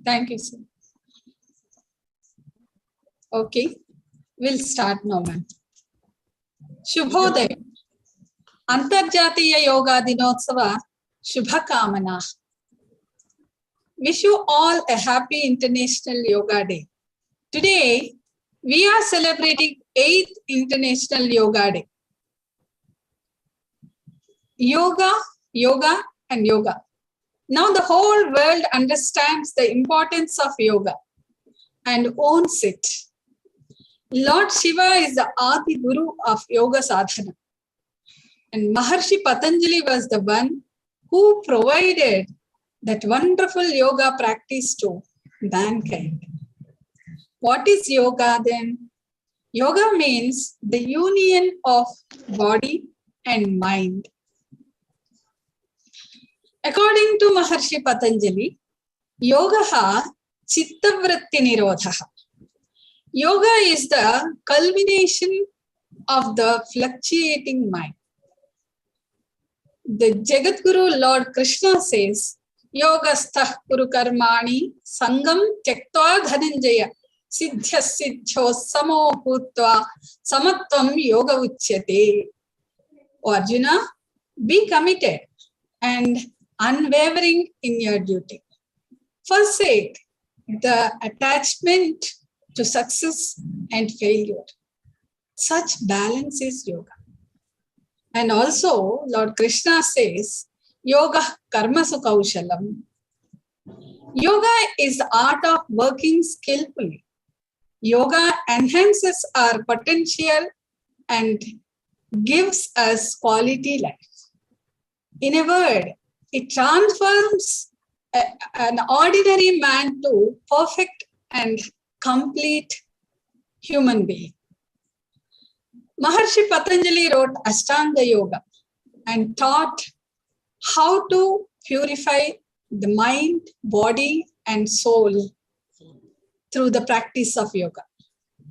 Thank you, sir. Okay, we'll start now, ma'am. Shubhodaya. Antarjatiya Yoga Dinotsava Shubhakamana. Wish you all a happy International Yoga Day. Today, we are celebrating 8th International Yoga Day. Yoga, yoga, and yoga. Now the whole world understands the importance of yoga and owns it. Lord Shiva is the Adi Guru of Yoga Sadhana. And Maharshi Patanjali was the one who provided that wonderful yoga practice to mankind. What is yoga then? Yoga means the union of body and mind. According to Maharshi Patanjali, yoga chittavritti nirodha. Yoga is the culmination of the fluctuating mind. The Jagadguru Lord Krishna says, Yogastha Kuru Karmani Sangam Tyaktva Dhananjaya Siddhya Siddhyo Samo Bhutva Samatvam Yoga Uchyate. O Arjuna, be committed and unwavering in your duty. Forsake the attachment to success and failure. Such balance is yoga. And also, Lord Krishna says, Yoga Karmasu Kaushalam. Yoga is the art of working skillfully. Yoga enhances our potential and gives us quality life. In a word, it transforms an ordinary man to perfect and complete human being. Maharshi Patanjali wrote Ashtanga Yoga and taught how to purify the mind, body, and soul through the practice of yoga.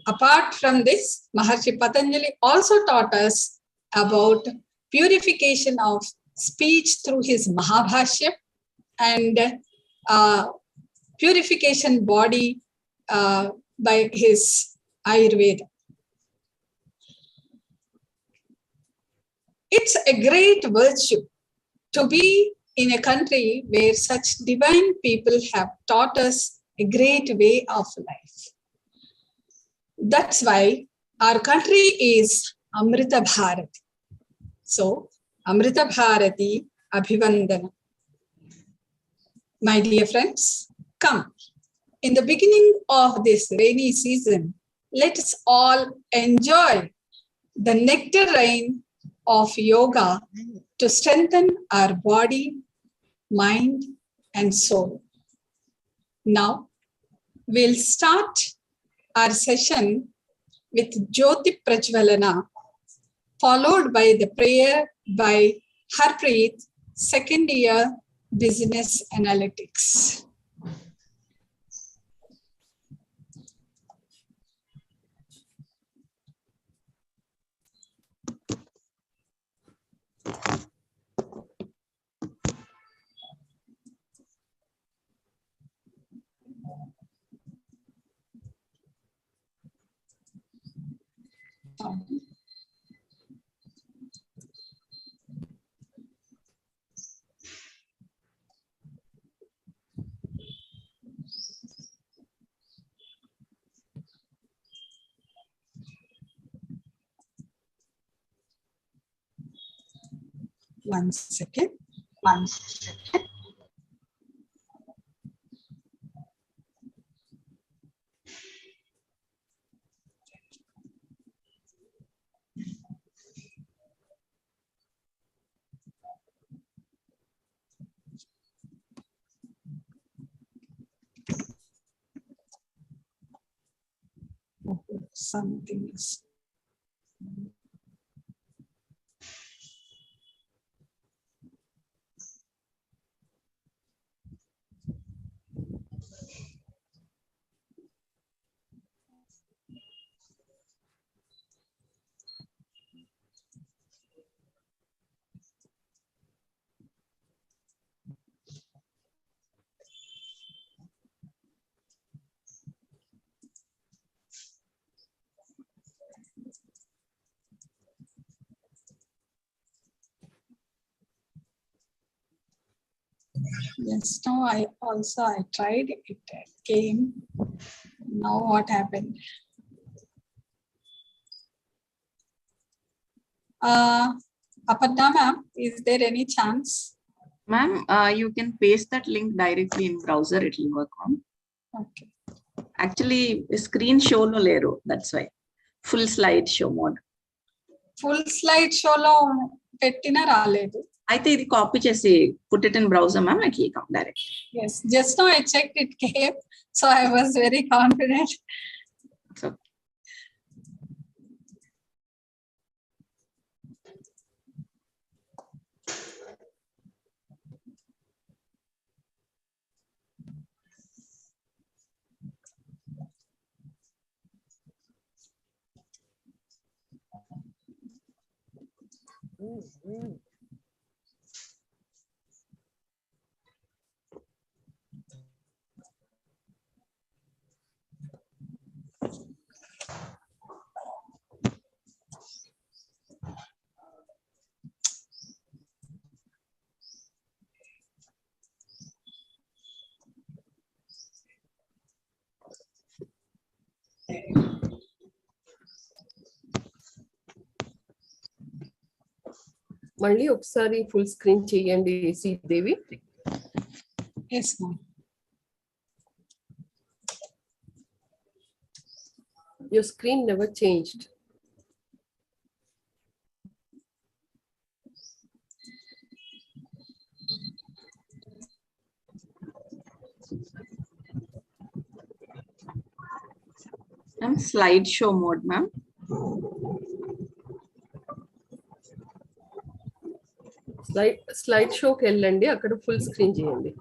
Apart from this, Maharshi Patanjali also taught us about purification of speech through his Mahabhashya and purification body by his Ayurveda. It's a great virtue to be in a country where such divine people have taught us a great way of life. That's why our country is Amrita Bharati. So, Amrita Bharati Abhivandana. My dear friends, come. In the beginning of this rainy season, let us all enjoy the nectar rain of yoga to strengthen our body, mind, and soul. Now, we'll start our session with Jyoti Prajvalana, followed by the prayer by Harpreet, second year business analytics. One second. Something is. Yes, no, I tried it. It came. Now what happened? Aparna ma'am, is there any chance? Ma'am, you can paste that link directly in browser. It will work on. Okay. Actually, screen show lo leru. That's why. Full slide show mode. Full slide show lo pettina raaledu. అయితే ఇది copy చేసి put it in browser, ma'am. It will come direct. Yes, just now I checked it came, so I was very confident. So, మళ్ళీ ఒకసారి full screen చేయండి Sridevi. Yes, ma'am. Your screen never changed. ma'am, slide show mode, ma'am. Slide షోకి వెళ్ళండి, అక్కడ full screen చేయండి.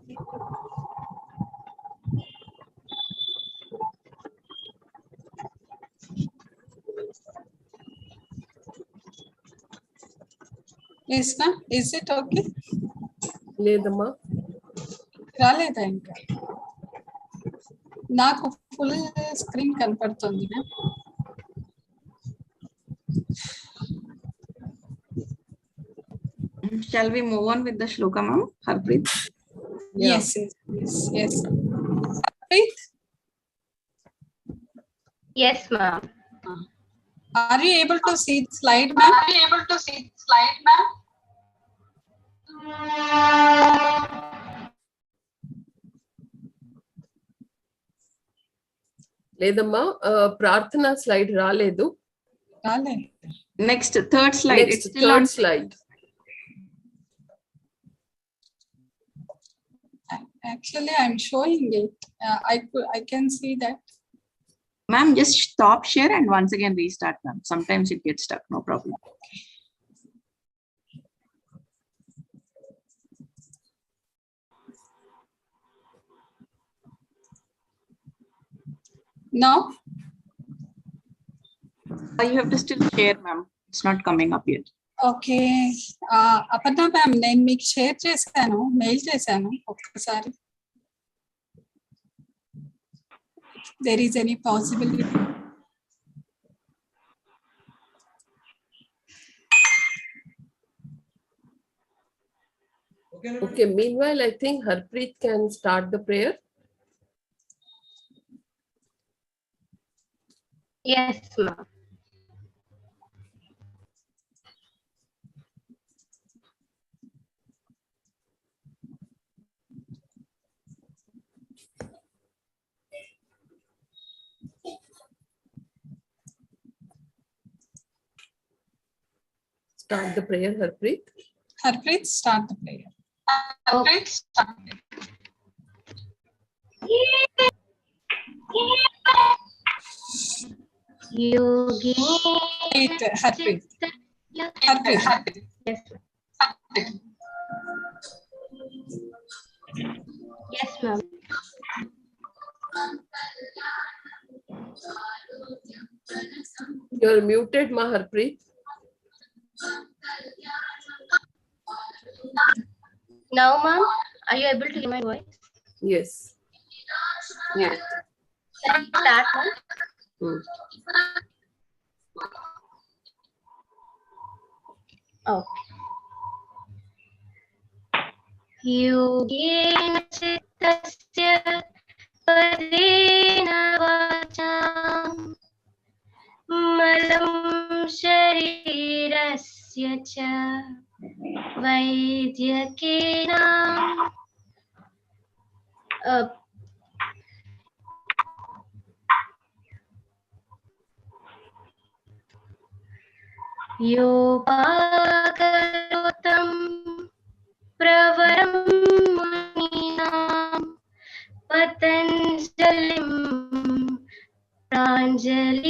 Yes, ma'am. Is it okay? లేదమ్మా, రాలేదా ఇంకా? నాకు ఫుల్ స్క్రీన్ కనపడుతుంది ma'am. Shall we move on with the shloka, ma'am? Harpreet? Yes, yes. Harpreet, Yes, ma'am. are you able to see the slide, ma'am? లేదమ్మా, ప్రార్థన slide రాలేదు. రాలేదు. Next, third slide. Next, It's still third on slide. Actually, I'm showing it. I can see that. Ma'am, just stop share and once again restart, ma'am. Sometimes it gets stuck, no problem. Now, You have to still share, ma'am. It's not coming up yet. okay. Aparna ma'am, నేను మీకు share చేశాను, mail చేశాను ఒక్కసారి. There is any possibility? Okay, meanwhile, I think Harpreet can start the prayer. Yes, ma'am. Start the prayer, Harpreet. Harpreet, start the prayer. Okay. Yogi. Harpreet. Harpreet. Yes. Yes, ma'am. You're muted, ma, Harpreet. Now, ma'am, are you able to hear my voice? Yes. Yeah. Can I start, ma'am? Hmm. Oh. योगेन चित्तस्य पदेन वाचां मलं शरीरस्य च वैद्यकेन योपाकरोतं प्रवरं मुनीनां पतञ्जलिं प्राञ्जलिरानतोऽस्मि.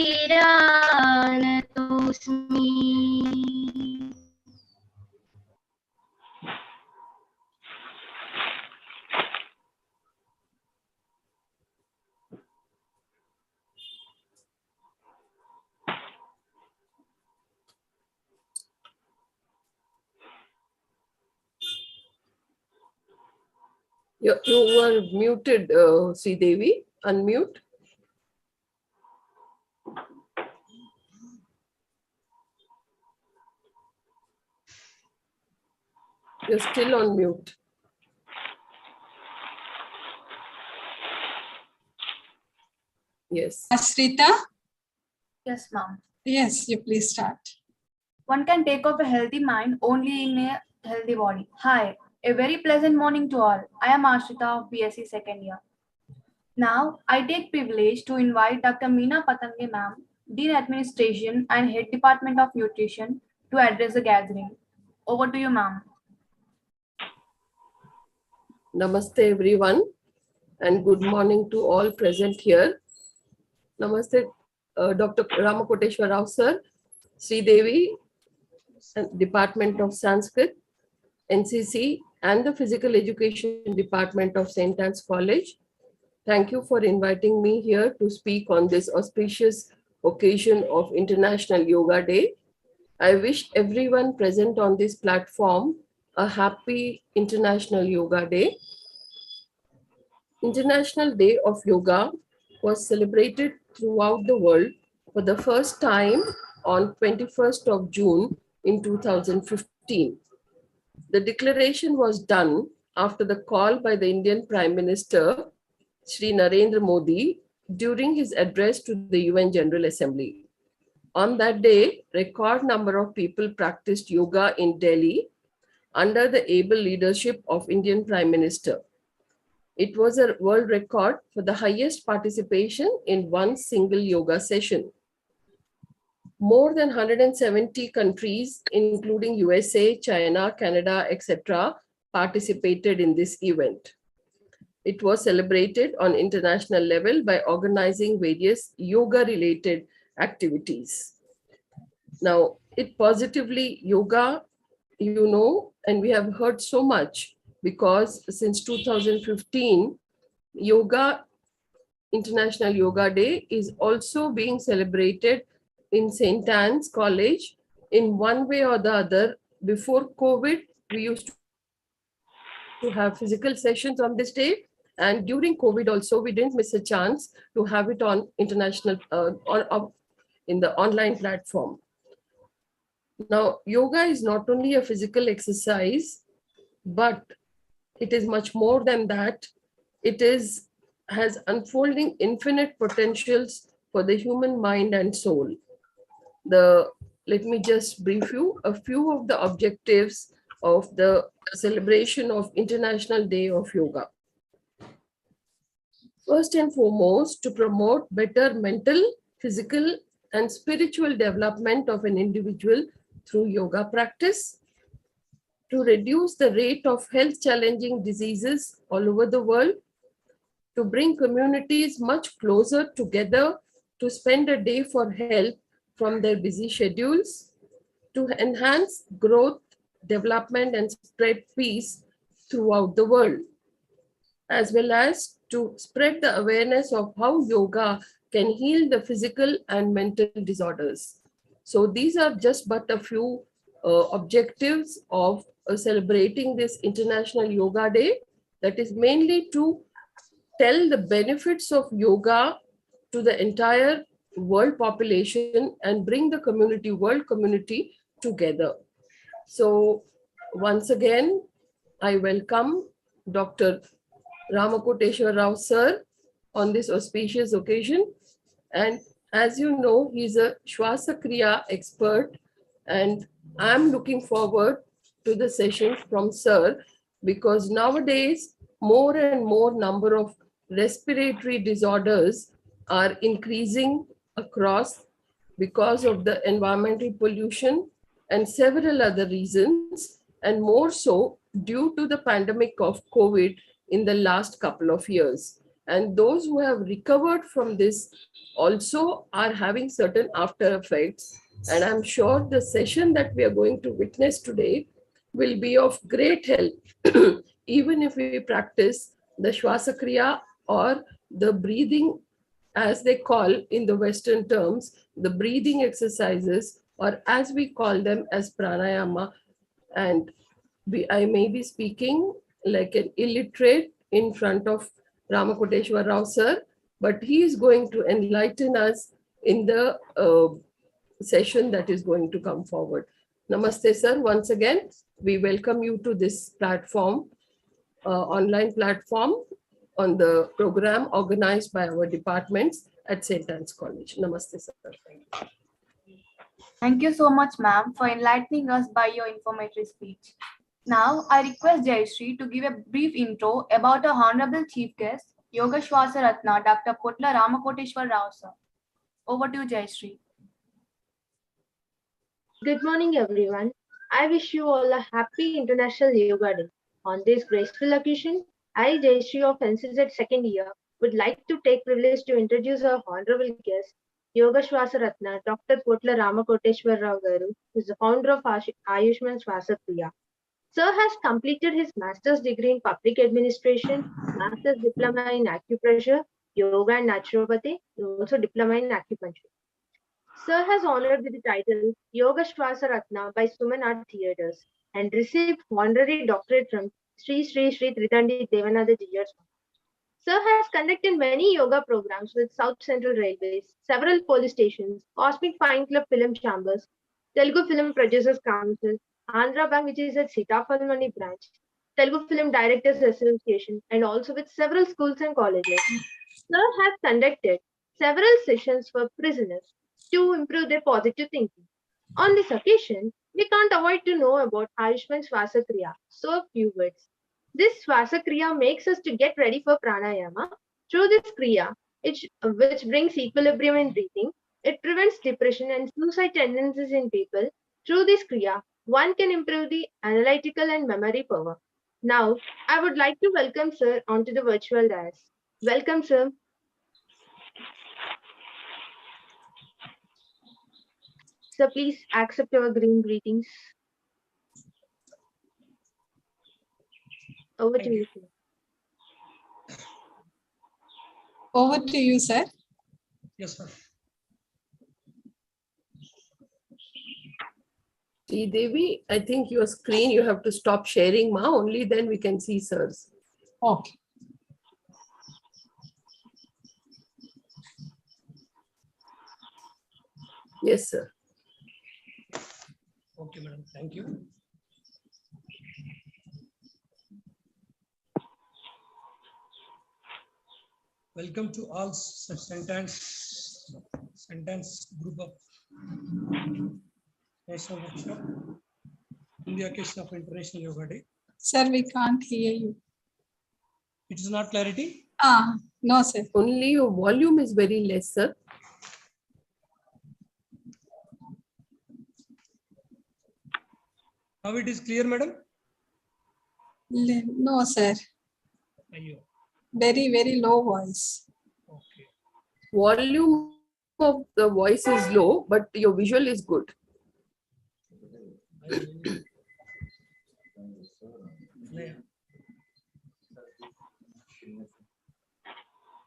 You were muted, Sri Devi. Unmute. You're still on mute. Yes. Asrita? Yes, ma'am. Yes, you please start. One can take off a healthy mind only in a healthy body. Hi, a very pleasant morning to all. I am Ashrita of BSc second year. Now, I take privilege to invite Dr. Meena Patange ma'am, Dean Administration and Head Department of Nutrition, to address the gathering. Over to you, ma'am. Namaste, everyone, and good morning to all present here. Namaste, Dr. Ramakoteshwar Rao sir, Sri Devi, Department of Sanskrit, NCC, and the Physical Education Department of St.Anne's College. Thank you for inviting me here to speak on this auspicious occasion of International Yoga Day. I wish everyone present on this platform a happy International Yoga Day. International Day of Yoga was celebrated throughout the world for the first time on 21st of June in 2015. The declaration was done after the call by the Indian Prime Minister, Shri Narendra Modi, during his address to the UN General Assembly. On that day, record number of people practiced yoga in Delhi under the able leadership of Indian Prime Minister. It was a world record for the highest participation in one single yoga session. More than 170 countries, including USA, China, Canada, etc., participated in this event. It was celebrated on international level by organizing various yoga-related activities. Now, it positively yoga, you know, and we have heard so much because since 2015, Yoga International Yoga Day is also being celebrated in St.Anne's College in one way or the other. Before COVID, we used to have physical sessions on this day. And during COVID also, we didn't miss a chance to have it on international, in the online platform. Now, yoga is not only a physical exercise, but it is much more than that. It has unfolding infinite potentials for the human mind and soul. Let me just brief you a few of the objectives of the celebration of International Day of Yoga. First and foremost, to promote better mental, physical, and spiritual development of an individual through yoga practice, to reduce the rate of health challenging diseases all over the world, to bring communities much closer together to spend a day for help from their busy schedules, to enhance growth, development, and spread peace throughout the world, as well as to spread the awareness of how yoga can heal the physical and mental disorders. So these are just but a few objectives of celebrating this International Yoga Day, that is mainly to tell the benefits of yoga to the entire world population and bring the community, world community together. So once again, I welcome Dr. Ramakoteshwar Rao sir on this auspicious occasion. And as you know, he's a Shwasakriya expert, and I'm looking forward to the session from sir, because nowadays more and more number of respiratory disorders are increasing across because of the environmental pollution and several other reasons, and more so due to the pandemic of COVID in the last couple of years. And those who have recovered from this also are having certain after effects. And I'm sure the session that we are going to witness today will be of great help, even if we practice the Shwasakriya or the breathing, as they call in the Western terms, the breathing exercises, or as we call them as pranayama. And I may be speaking like an illiterate in front of Ramakoteshwar Rao sir, but he is going to enlighten us in the session that is going to come forward. Namaste, sir. Once again, we welcome you to this platform, online platform on the program organized by our departments at St.Ann's College. Namaste, sir. Thank you so much, ma'am, for enlightening us by your informative speech. Now, I request Jayashree to give a brief intro about our Honorable Chief Guest, Yoga Shwasa Ratna, Dr. Potla Ramakoteshwar Rao, sir. Over to you, Jayashree. Good morning, everyone. I wish you all a happy International Yoga Day. On this graceful occasion, I, Jayashree of NCZ second year, would like to take privilege to introduce our honorable guest, Yoga Shwasa Ratna, Dr. Potla Ramakoteshwar Rao Garu, who is the founder of Ayushman Swasakriya. Sir has completed his master's degree in public administration, master's diploma in acupressure, yoga and naturopathy, and also diploma in acupuncture. Sir has honored with the title Yoga Shwasa Ratna by Suman Art Theatres and received honorary doctorate from Sri Sri Sri Tridandi Devananda Jiyar. Sir has conducted many yoga programs with South Central Railways, several police stations, Cosmic Fine Club Film Chambers, Telugu Film Producers Council, Andhra Bank, which is at Sitapalmani branch, Telugu Film Directors Association, and also with several schools and colleges. Sir has conducted several sessions for prisoners to improve their positive thinking. On this occasion, we can't avoid to know about Ayushman Swasakriya. So a few words. This Swasakriya makes us to get ready for pranayama. Through this kriya, which brings equilibrium in breathing, it prevents depression and suicide tendencies in people. Through this kriya, one can improve the analytical and memory power. Now, I would like to welcome Sir onto the virtual dais. Welcome, Sir. So please accept our green greetings. Over to you, sir. Over to you, sir. Yes, sir. Devi, I think your screen, you have to stop sharing, ma. Only then we can see sirs. Okay. Yes, sir. Okay, madam. Thank you. Welcome to all St.Ann's group of national workshop in the occasion of International Yoga Day. Sir, we can't hear you. It is not clarity. No, sir. Only your volume is very less, sir. Now it is clear, madam. No, sir. Ayyo. Very, very low voice. Okay. Volume of the voice is low, but your visual is good.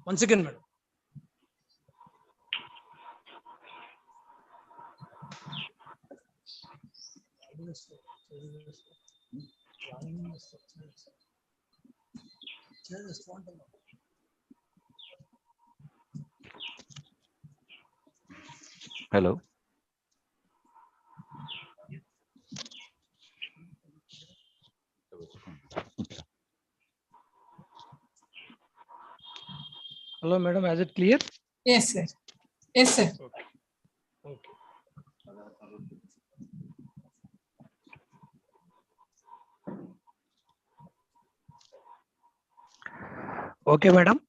Once again, madam. Hello. Hello, madam. Is it clear? Yes, sir. Yes, sir. Okay. Okay, madam.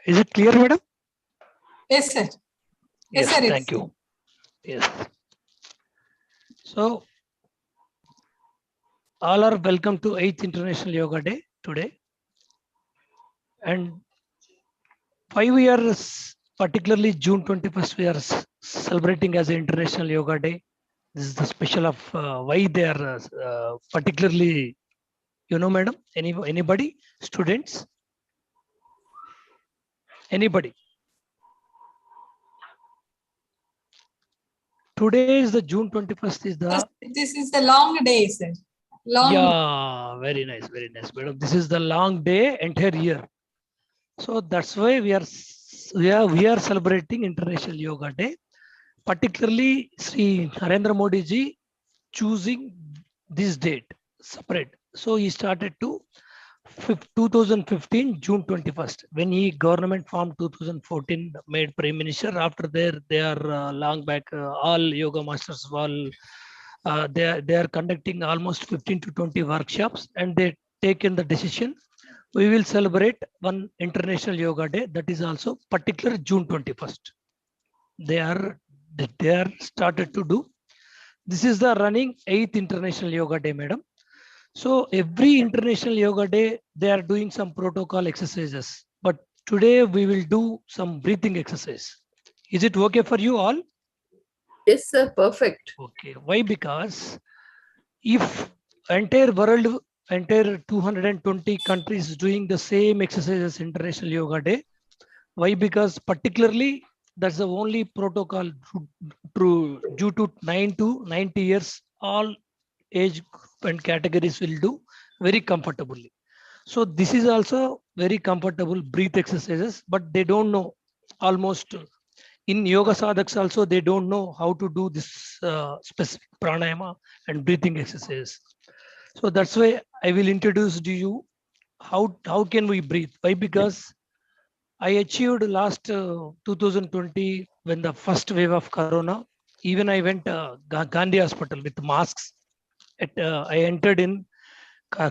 Is it clear, madam? Yes, sir. Yes, Yes, sir. thank you. Yes. So, all are welcome to 8th International Yoga Day today. And 5 years, particularly June 21st, we are celebrating as International Yoga Day. This is the special of why they are particularly, madam, anybody, students, anybody. Today is the June 21st is the, This is the long day, sir. Long. yeah, very nice, madam. This is the long day, entire year. So that's why we are celebrating International Yoga Day. Particularly, Sri Narendra Modi ji choosing this date separate. So he started to 2015 June 21st when he government formed 2014 made prime minister. After there they are long back all yoga masters all they are conducting almost 15 to 20 workshops and they taken the decision we will celebrate one international yoga day that is also particular June 21st. They are started to do. This is the running 8th international yoga day, madam. So every international yoga day they are doing some protocol exercises, but today we will do some breathing exercise. Is it okay for you all? Yes, sir. Perfect. Okay. Why? Because if entire world, entire 220 countries doing the same exercises international yoga day, why? Because particularly that's the only protocol due to 9 to 90 years, all age group and categories will do very comfortably. So this is also very comfortable breathe exercises, but they don't know almost in yoga sadhaks also they don't know how to do this specific pranayama and breathing exercise. So that's why I will introduce to you how can we breathe. Why? Because I achieved last 2020 when the first wave of corona. Even I went Gandhi Hospital with masks. I entered in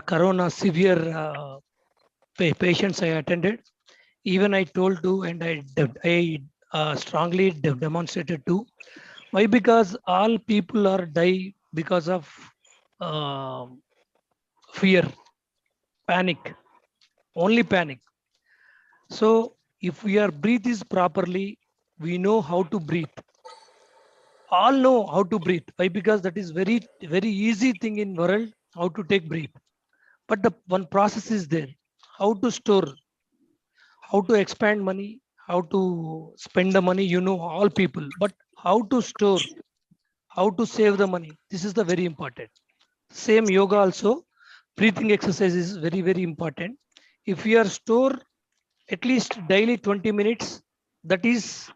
corona severe patients I attended. Even I told to and I strongly demonstrated to. Why? Because all people are die because of um fear, panic, only panic. So if we are breathe is properly, we know how to breathe. All know how to breathe. Why? Because that is very easy thing in world how to take breathe. But the one process is there. How to store, how to expand money, how to spend the money, all people. But how to store, how to save the money. This is the very important. Same yoga also, breathing exercise is very important. If we are store at least daily 20 minutes, that is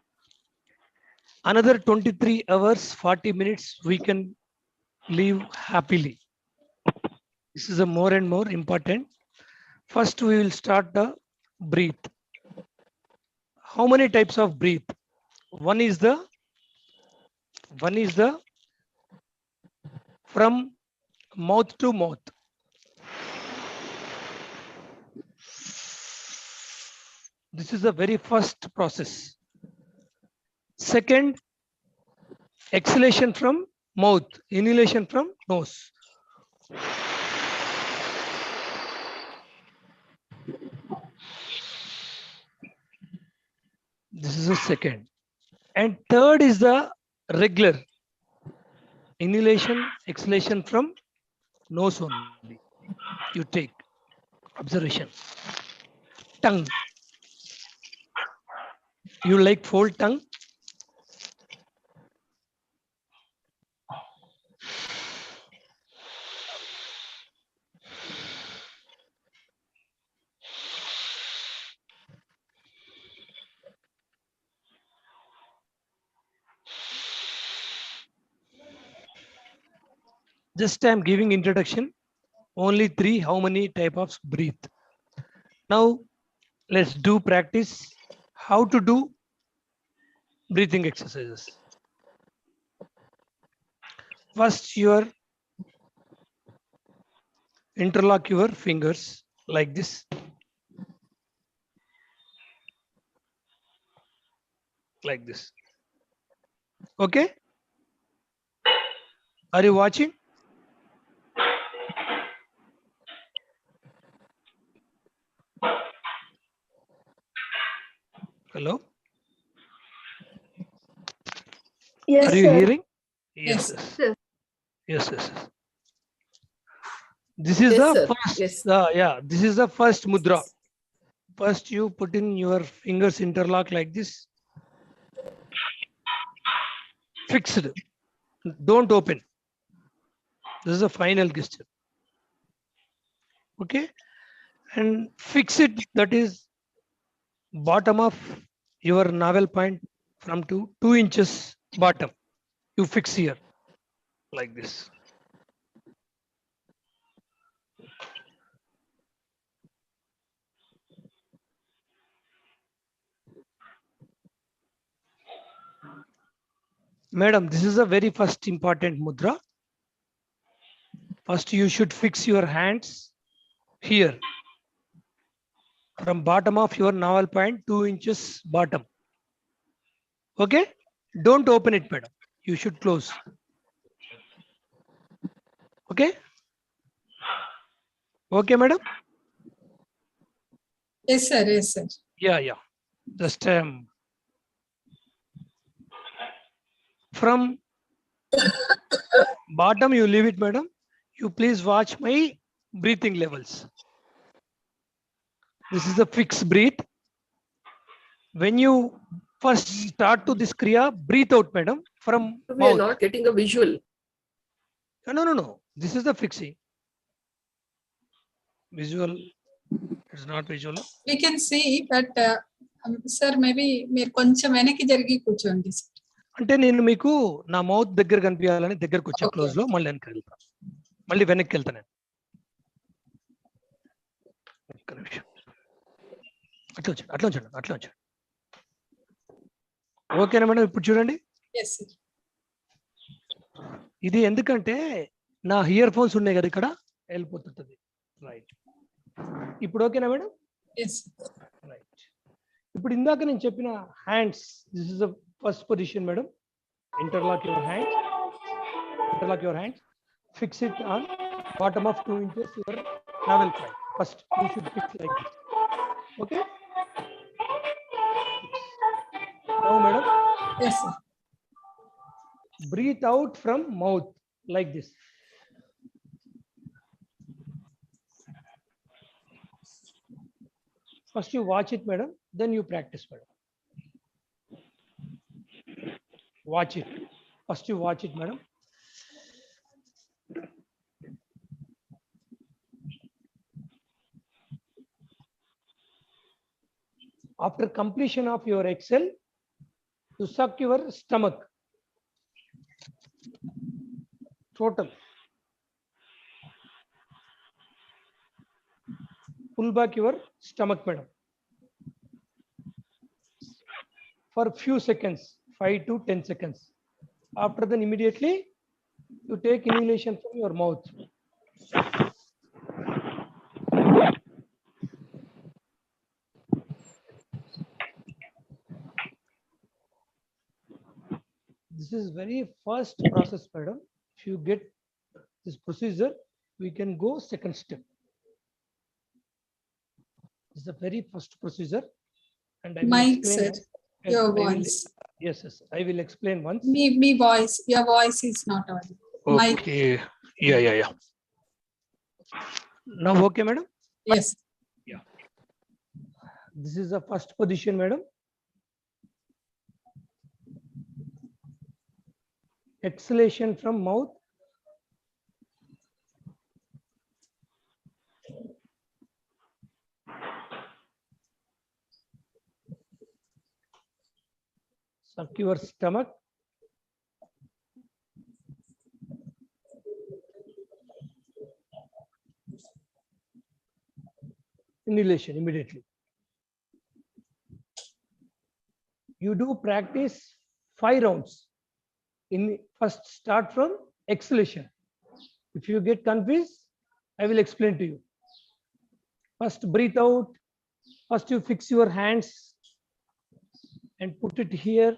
another 23 hours, 40 minutes, we can live happily. This is a more and more important. First, we will start the breathe. How many types of breathe? One is the from mouth to mouth. This is the very first process. Second, exhalation from mouth, inhalation from nose. This is the second. And third is the regular inhalation, exhalation from nose only. You take observation. Tongue. You like fold tongue? Just I'm giving introduction. Only three. How many type of breathe? Now Let's do practice how to do breathing exercises. First, your interlock your fingers like this. Like this. Okay? Are you watching? Hello? Yes, Are you sir. hearing? Yes. Yes. Sir. Yes. Yes. Yes. This is Yes, the sir. first. Yes. Yeah. This is the first mudra. First, you put in your fingers interlock like this. Fixed. Don't open. This is a final gesture. Okay? And fix it. That is bottom of your navel point from 2 inches bottom. You fix here like this. Madam, this is a very first important mudra. First, you should fix your hands here from bottom of your navel point 2 inches bottom. Okay? Don't open it, madam. You should close. Okay? Okay, madam? Yes, sir. Yes, sir. Yeah, yeah. Just from bottom, you leave it, madam. You please watch my breathing levels. This is a fixed breath. When you first start to this kriya, breathe out, madam, from We are mouth. not getting a visual. No. This is the fixing. Visual. It's not visual. We can see, but sir, maybe మీరు కొంచెం వెనక్కి జరిగి కూర్చోండి. అంటే నేను మీకు నా mouth దగ్గర కనిపించాలని దగ్గరకు వచ్చా Okay. క్లోజ్ లో మళ్ళీ వెనక్కి వెళ్తా మళ్ళీ వెనక్కి వెళ్తా నేను ఒక్క నిమిషం అట్లా వచ్చాడు ఓకేనా మేడం ఇప్పుడు చూడండి Yes, sir. ఇది ఎందుకంటే నా ఇయర్ ఫోన్స్ ఉన్నాయి కదా ఇక్కడ వెళ్ళిపోతుంటది రైట్ ఇప్పుడు ఓకేనా మేడం Yes. రైట్ ఇప్పుడు ఇందాక నేను చెప్పిన hands this is the first position madam interlock your hands fix it on bottom of 2 inches your navel point. First, you should fix like this. Okay? Now, madam, Yes, sir. breathe out from mouth like this. First, you watch it, madam. Then you practice, madam. Watch it. First, you watch it, madam. After completion of your exhale, you suck your stomach. Total. Pull back your stomach, madam. For few seconds, 5 to 10 seconds. After then, immediately you take inhalation from your mouth. This is very first process, madam. If you get this procedure, we can go second step. This is the very first procedure, and I will Mike, explain. sir, your voice. Yes, I will explain once. Me voice. Your voice is not audible. Mike. Okay. Yeah. Now, okay, madam. Yes. Yeah. This is the first position, madam. Exhalation from mouth. Suck your stomach. Inhalation immediately. you do practice 5 rounds. In first start from exhalation. If you get confused, I will explain to you. First breathe out. First you fix your hands and put it here,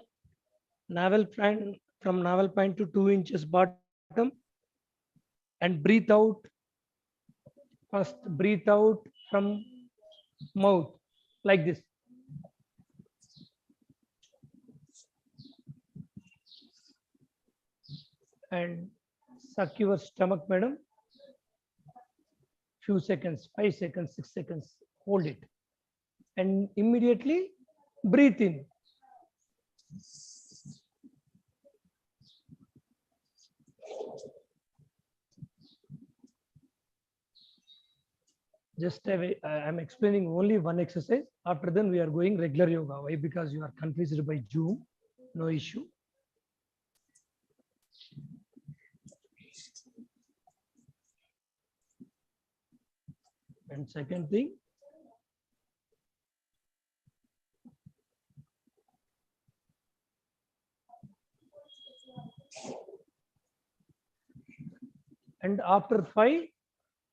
navel point, from navel point to 2 inches bottom, and breathe out. First breathe out from mouth like this. And suck your stomach, madam. Few seconds, 5 seconds, 6 seconds, hold it. And immediately breathe in. Just I'm explaining only one exercise. After then we are going regular yoga. Why? Because you are confused by Zoom. No issue. And second thing, and after 5,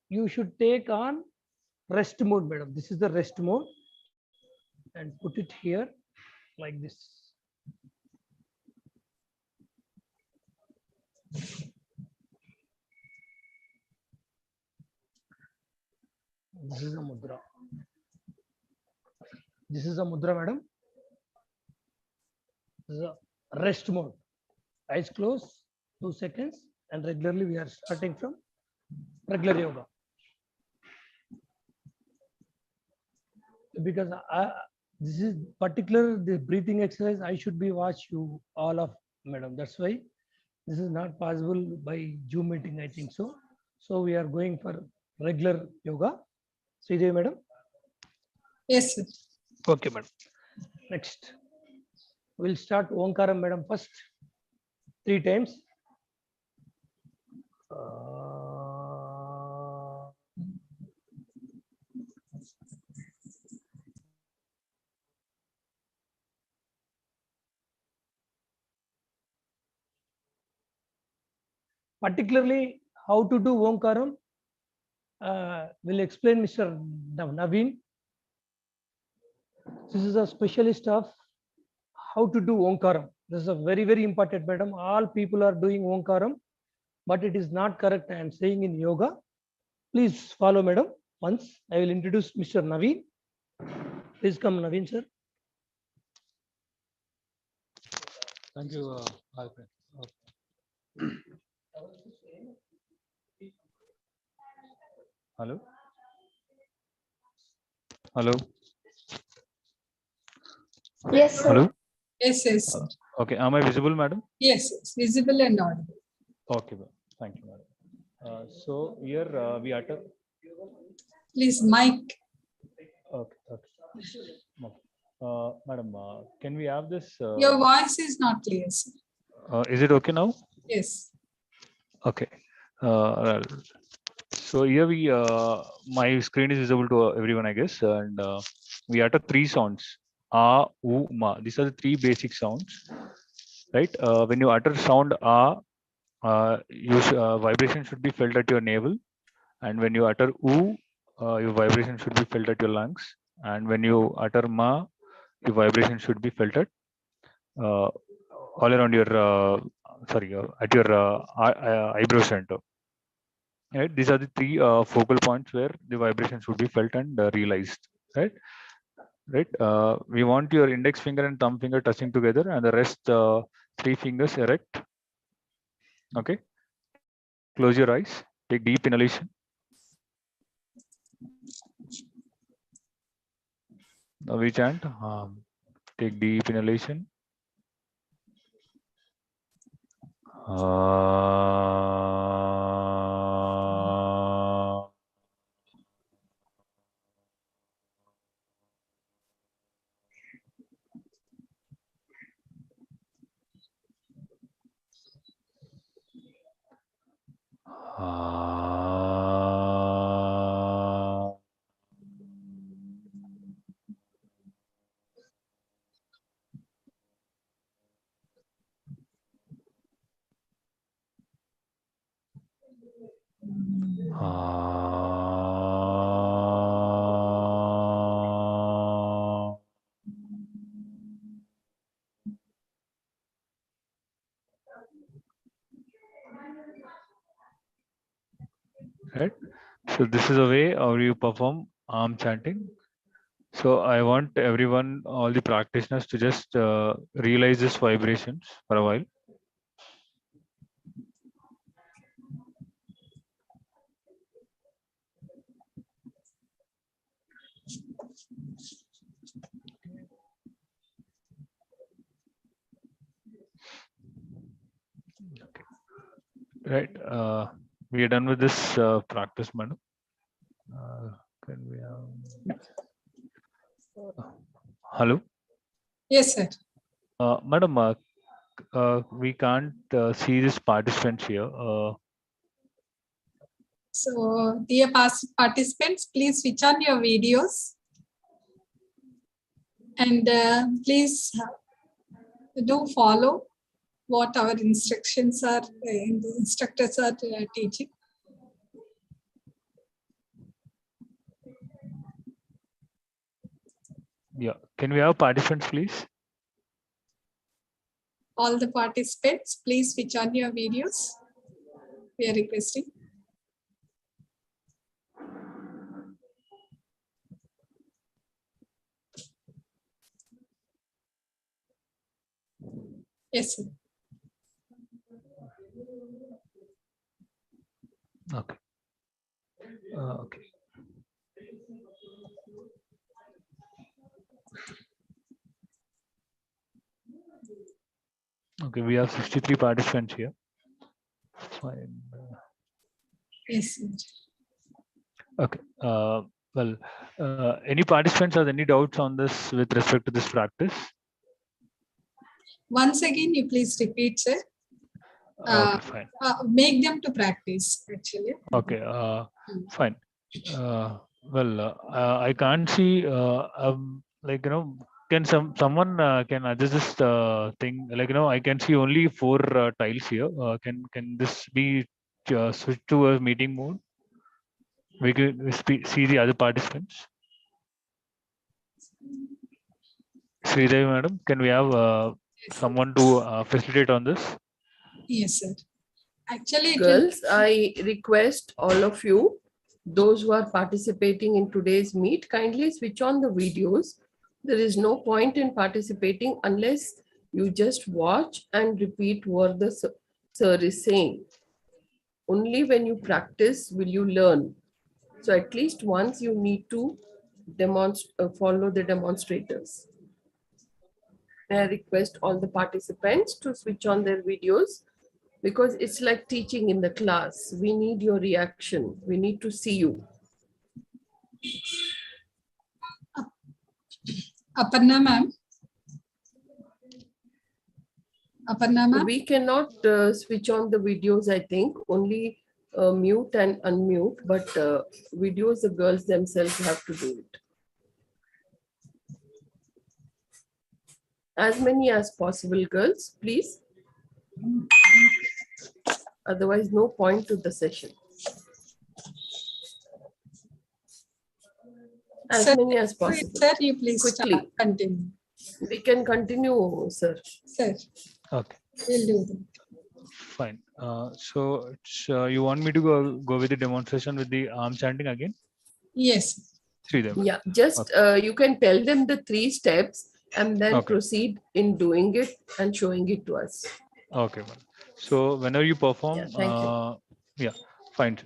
you should take on rest mode, madam. This is the rest mode, and put it here like this. This is a mudra. This is a mudra, madam. This is a rest mode. Eyes closed, 2 seconds, and regularly we are starting from regular yoga. Because this is particular the breathing exercise, I should be watch you all of, madam. That's why this is not possible by Zoom meeting, I think so. So we are going for regular yoga. Srijay, madam. Yes, sir. Okay, madam. Next, we'll start Omkaram, madam, first 3 times. Particularly how to do Omkaram will explain Mr. Naveen. This is a specialist of how to do Omkaram. This is a very, very important, madam. All people are doing Omkaram, but it is not correct. I am saying in yoga. Please follow, madam. Once I will introduce Mr. Naveen. Please come, Naveen, sir. Thank you. Hi, friend. Hello. Hello. Yes, sir. Hello. Yes, yes, sir. Okay. Am I visible, madam? Yes, it's visible and audible. Okay. Thank you, madam. So here we utter. Please, mic. Okay. Madam, can we have this? Your voice is not clear, sir. Is it okay now? Yes. Okay. So here we, my screen is visible to everyone, I guess, and we utter 3 sounds: a, u, ma. These are the 3 basic sounds, right? When you utter sound a, vibration should be felt at your navel, and when you utter u, your vibration should be felt at your lungs, and when you utter ma, your vibration should be felt at all around your at your eyebrow center. Right, these are the 3 focal points where the vibration should be felt and realized. Right. We want your index finger and thumb finger touching together, and the rest 3 fingers erect. Okay. Close your eyes. Take deep inhalation. Now we chant. Take deep inhalation. So this is a way how you perform arm chanting. So I want everyone, all the practitioners, to just realize this vibrations for a while. Okay. Right. We are done with this practice, madam. Can we have... Hello. Yes, sir. Madam, we can't see this participants here. So, dear participants, please switch on your videos and please do follow what our instructions are, the instructors are teaching. Yeah. Can we have participants, please? All the participants, please switch on your videos. We are requesting. Yes, sir. Okay. Okay. Okay, we have 63 participants here. Fine. Yes, sir. Okay. Well, any participants have any doubts on this with respect to this practice? Once again, you please repeat, sir. Okay, fine. Make them to practice, actually. Okay, fine. I can't see, like, can someone can adjust this thing? Like, I can see only 4 tiles here. Can this be switched to a meeting mode? We can see the other participants. Sridevi madam, can we have someone to facilitate on this? Yes, sir. Actually, it will Girls, I request all of you, those who are participating in today's meet, kindly switch on the videos. There is no point in participating unless you just watch and repeat what the sir is saying. Only when you practice will you learn. So at least once you need to follow the demonstrators. May I request all the participants to switch on their videos, because it's like teaching in the class. We need your reaction. We need to see you. Aparna ma'am. Aparna ma'am. We cannot switch on the videos, I think, only mute and unmute, but videos, the girls themselves have to do it. As many as possible, girls, please. Otherwise, no point to the session. As Sir, many as possible. Sir, you please Quickly. Continue. We can continue, sir. Sir. Okay. We'll do that. Fine. So it's, you want me to go with the demonstration with the arm chanting again? Yes. Sridevi. Yeah, just you can tell them the 3 steps and then proceed in doing it and showing it to us. Okay. So whenever you perform, Yeah, thank you. Yeah, fine.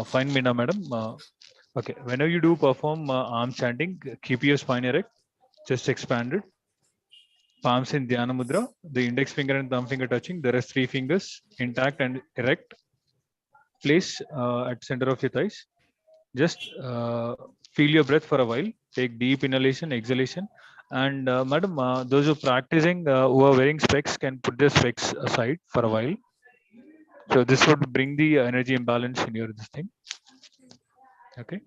Fine, Meena madam. Okay, whenever you do perform arm chanting, keep your spine erect, chest expanded, palms in Dhyana Mudra, the index finger and thumb finger touching, the rest 3 fingers intact and erect. Place at center of your thighs. Just feel your breath for a while. Take deep inhalation, exhalation. And madam, those who are practicing, who are wearing specs, can put their specs aside for a while. So this would bring the energy imbalance in your this thing. Okay.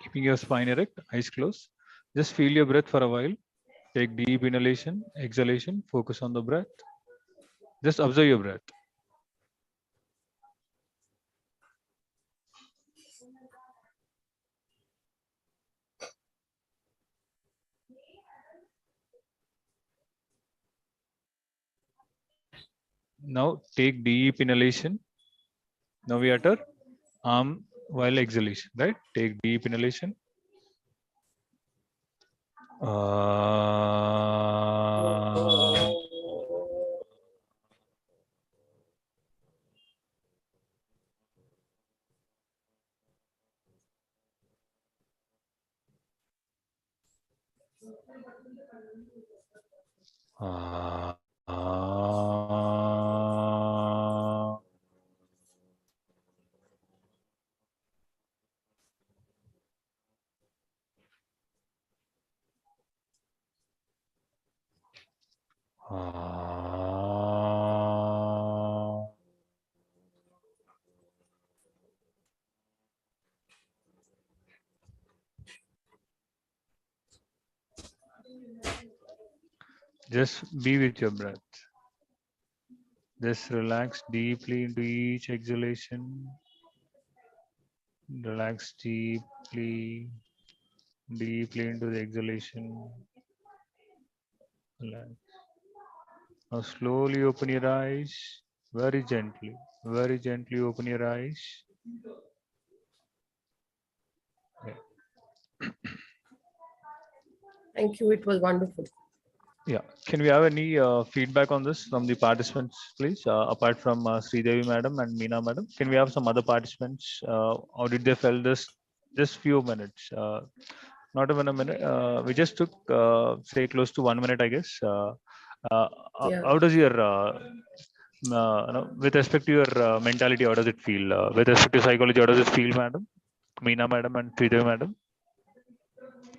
Keeping your spine erect, eyes closed. Just feel your breath for a while. Take deep inhalation, exhalation. Focus on the breath. Just observe your breath. Now take deep inhalation. Now we utter. arm while exhalation, right? Take deep inhalation. Just be with your breath. Just relax deeply into each exhalation. Relax deeply, deeply into the exhalation. Relax. Now slowly open your eyes. Very gently open your eyes. Yeah. Thank you. It was wonderful. Yeah. Can we have any feedback on this from the participants, please? Apart from Sridevi madam and Meena madam, can we have some other participants? How did they felt this? Just few minutes. Not even a minute. We just took say close to 1 minute, I guess. Uh, Yeah. how does your with respect to your mentality, how does it feel? With respect to psychology, how does it feel, madam? Meena madam and Sridevi madam?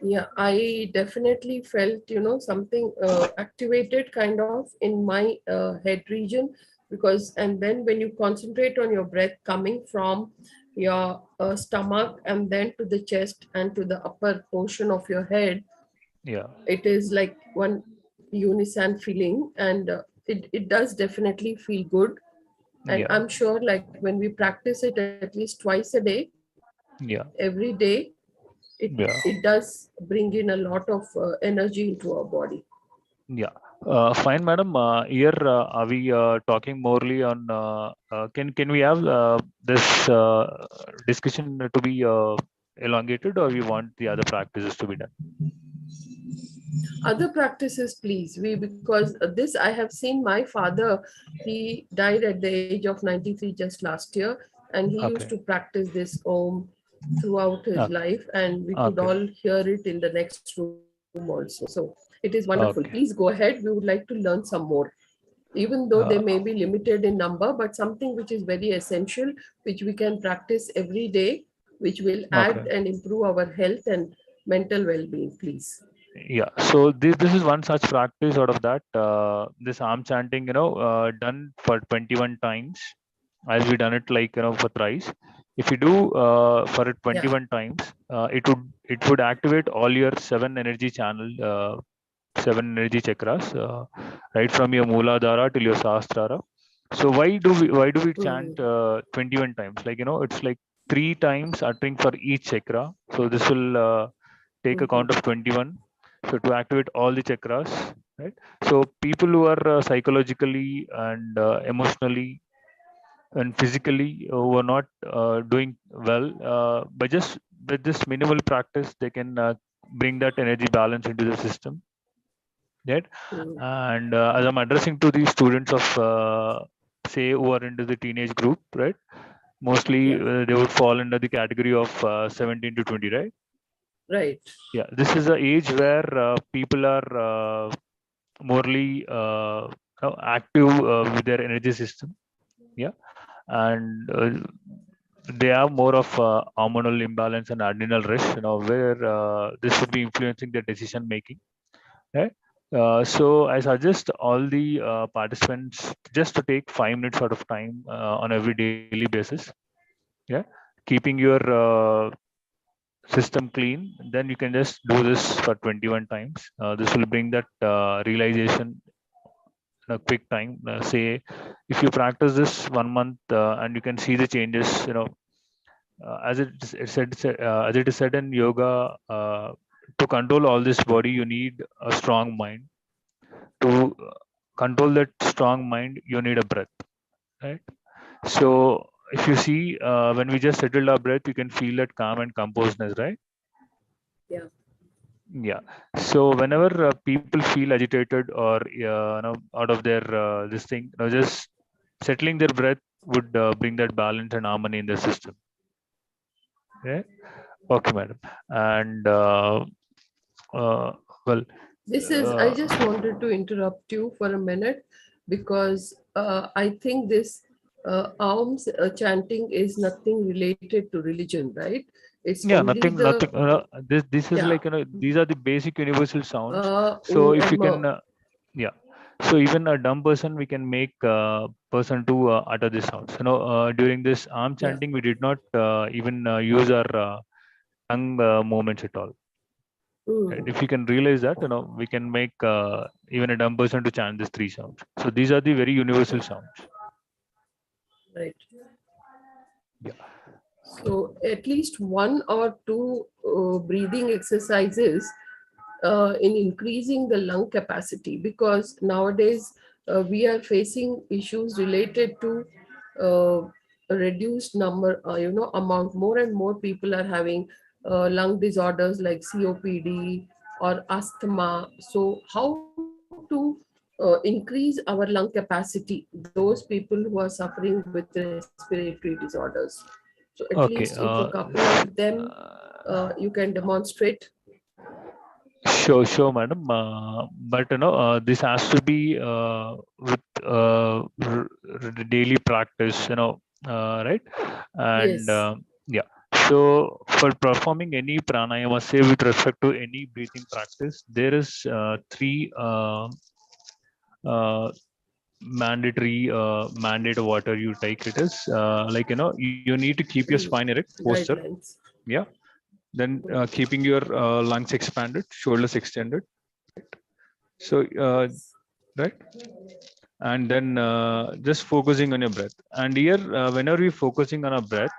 Yeah, I definitely felt, something activated kind of in my head region, because, and then when you concentrate on your breath coming from your stomach and then to the chest and to the upper portion of your head, Yeah. it is like one unison feeling, and it does definitely feel good. And Yeah. I'm sure, like, when we practice it at least twice a day, Yeah. every day, Yeah. it does bring in a lot of energy into our body. Yeah, fine, madam. Here, are we talking morely on? Can we have this discussion to be elongated, or we want the other practices to be done? Other practices, please. Because this I have seen my father. He died at the age of 93 just last year, and he used to Okay. practice this Om throughout his Okay. life, and we could Okay. all hear it in the next room also. So it is wonderful. Please go Okay. ahead. We would like to learn some more. Even though they Uh, may be limited in number, but something which is very essential, which we can practice every day, which will add okay. and improve our health and mental well-being, please. Yeah. So this is one such practice out of that. This arm chanting, done for 21 times, as we done it like for thrice. If you do for it Yeah. 21 times, it would activate all your seven energy channel, seven energy chakras, right from your Mooladhara till your Sahasrara. So why do we chant Mm. 21 times? Like it's like three times uttering for each chakra. So this will take a count Mhm. of 21. So to activate all the chakras, right? So people who are psychologically and emotionally and physically who are not doing well, by just with this minimal practice, they can bring that energy balance into the system, right? Mm. And as I'm addressing to the students of say who are into the teenage group, right? Mostly Yeah. they would fall under the category of 17 to 20, right? Right. Yeah, this is the age where people are morely active with their energy system. Yeah, and they have more of hormonal imbalance and adrenal rush, where this would be influencing their decision making. Right. So I suggest all the participants just to take 5 minutes out of time on every daily basis. Yeah, keeping your system clean. Then you can just do this for 21 times. This will bring that realization in a quick time. Say, if you practice this 1 month and you can see the changes, as it is said in yoga, to control all this body, you need a strong mind. To control that strong mind, you need a breath, right? So if you see, when we just settled our breath, you can feel that calm and composedness, right? Yeah. Yeah. So whenever people feel agitated or out of their this thing, just settling their breath would bring that balance and harmony in the system. Yeah. Okay, madam. And uh, well, This is, I just wanted to interrupt you for a minute because I think this alms chanting is nothing related to religion, right? It's yeah, only nothing, the, nothing. This is yeah, like these are the basic universal sounds. So oo if you and can, mo. yeah. So even a dumb person, we can make person to utter these sounds. During this arm Yeah. chanting, we did not even use our tongue movements at all. Right? Mm, If you can realize that, we can make even a dumb person to chant these three sounds. So these are the very universal sounds. right. Yeah. So at least one or two breathing exercises in increasing the lung capacity, because nowadays we are facing issues related to uh, a reduced number, amount. More and more people are having lung disorders like COPD or asthma. So how to increase our lung capacity, those people who are suffering with respiratory disorders. So at least if a Okay. couple of them you can demonstrate. Sure, madam. But this has to be with daily practice. Right? And Yes. yeah. So for performing any pranayama, say with respect to any breathing practice, there is three uh, mandatory mandate water you take. It is like you need to keep your spine erect posture. Guidelines. Yeah. Then keeping your lungs expanded, shoulders extended. So right, and then just focusing on your breath. And here, whenever we focusing on our breath,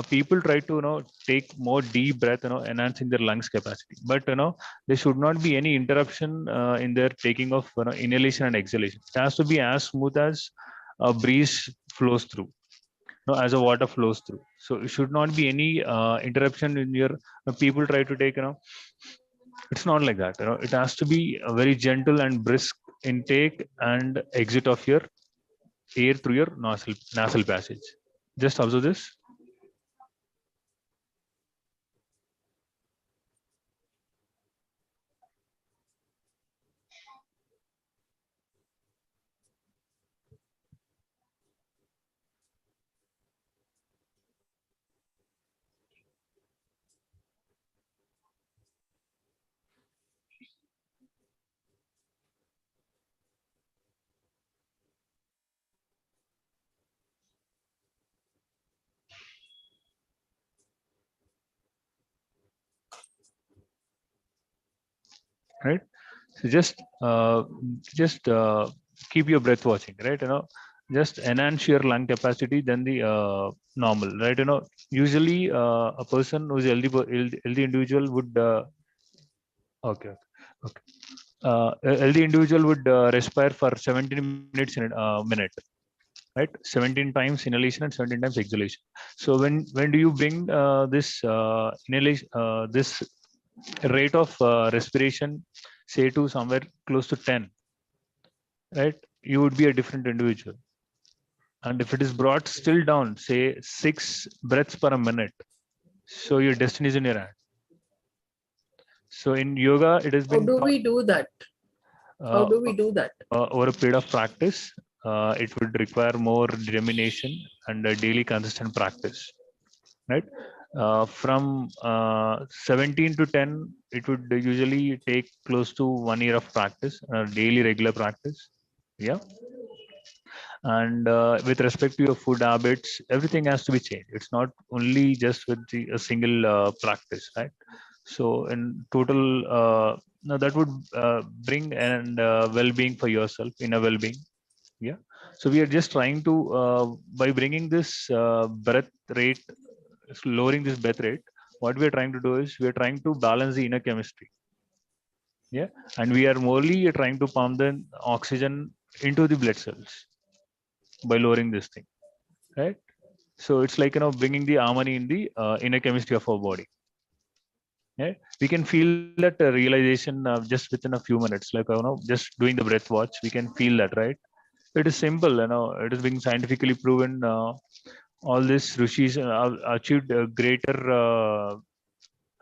people try to take more deep breath, enhancing their lungs capacity. But there should not be any interruption in their taking of inhalation and exhalation. It has to be as smooth as a breeze flows through. As a water flows through. So it should not be any interruption in your. People try to take it's not like that. It has to be a very gentle and brisk intake and exit of your air through your nasal passage. Just observe this. Right. So just keep your breath watching. Right. Just enhance your lung capacity than the normal. Right. Usually a person who's healthy individual would okay. Okay. A healthy individual would respire for 17 minutes in a minute, right? 17 times inhalation and 17 times exhalation. So when do you bring this inhalation, this rate of respiration, say to somewhere close to 10, right? You would be a different individual. And if it is brought still down, say 6 breaths per a minute, so your destiny is in your hand. So in yoga, it has How been do taught we do that? How uh, do we do that? over a period of practice. It would require more determination and a daily consistent practice, right? From 17 to 10, it would usually take close to 1 year of practice, daily regular practice. Yeah. And with respect to your food habits, everything has to be changed. It's not only just with a single practice, right? So in total, no, that would bring and well-being for yourself, inner well-being. Yeah. So we are just trying to by bringing this breath rate, lowering this breath rate, what we are trying to do is we are trying to balance the inner chemistry. Yeah. And we are morely trying to pump the oxygen into the blood cells by lowering this thing, right? So it's like, bringing the harmony in the inner chemistry of our body. Yeah, we can feel that realization just within a few minutes. Like, just doing the breath watch, we can feel that, right? It is simple. It is being scientifically proven. All these rishis achieved a greater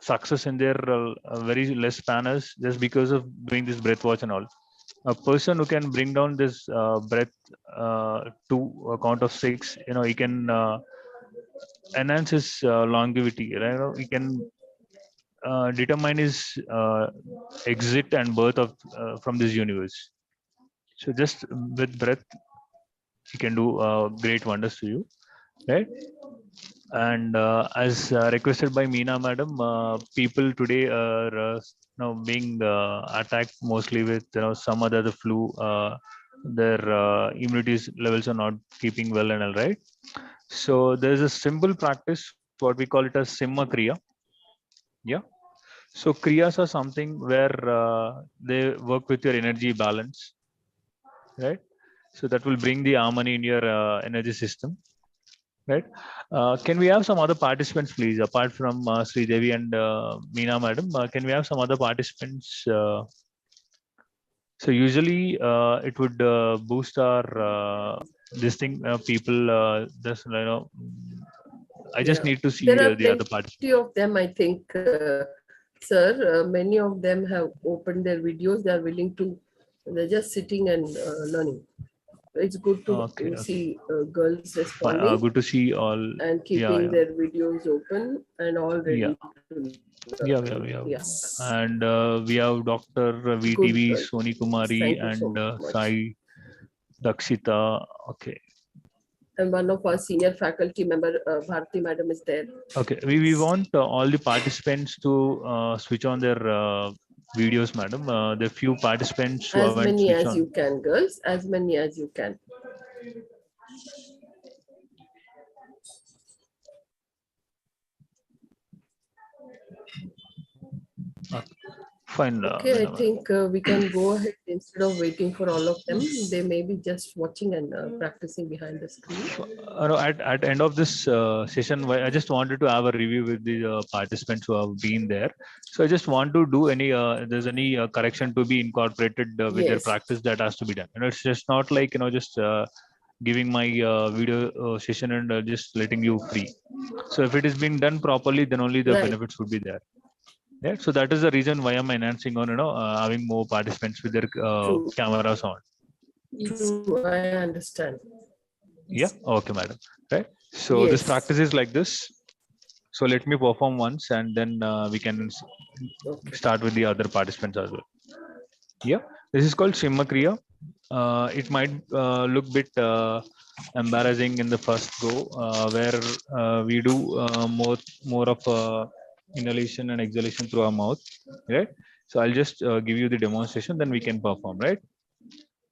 success in their very less spanners just because of doing this breath watch and all. A person who can bring down this breath to a count of 6, he can enhance his longevity. Right? He can determine his exit and birth of from this universe. So just with breath, he can do great wonders to you, right? And as requested by Meena madam, people today are being attacked mostly with some other the flu. Their immunity levels are not keeping well and all, right. So there's a simple practice, what we call it as Simma Kriya. Yeah. So Kriyas are something where they work with your energy balance, right? So that will bring the harmony in your energy system, right? Can we have some other participants, please, apart from Sri Devi and Meena madam? Can we have some other participants? So usually it would boost our this thing. People just I just Yeah. need to see There are the other plenty participants. of them, I think, sir. Many of them have opened their videos. They are willing to, they're just sitting and learning. It's good to Okay, okay, see girls fine. responding Good to see all. and Yeah, keeping yeah, their videos open and all yeah. ready to learn. Yeah. Yeah. And we have Dr. Good VTV, girls. Soni Kumari, Thank you and so much. Sai Dakshita. Okay. And one of our senior faculty member, Bharti madam, is there. Okay. We want all the participants to switch on their videos, madam. There are few participants who As haven't many switched as on. you can, girls. As many as you can. Fine. Okay, I Madam. think we can go ahead instead of waiting for all of them. They may be just watching and practicing behind the screen. No, at end of this session, I just wanted to have a review with the participants who have been there. So I just want to do any there's any correction to be incorporated with their Yes. practice that has to be done. It's just not like just giving my video session and just letting you free. So if it is being done properly, then only the Right. benefits would be there. Yeah. So that is the reason why I'm enhancing on having more participants with their cameras on. True, I understand. Yeah. Okay, madam. Right. So this practice is like this. So let me perform once, and then we can start with the other participants as well. Yeah. This is called Simma Kriya. It might look bit embarrassing in the first go, where we do more of inhalation and exhalation through our mouth, right? So I'll just give you the demonstration, then we can perform, right?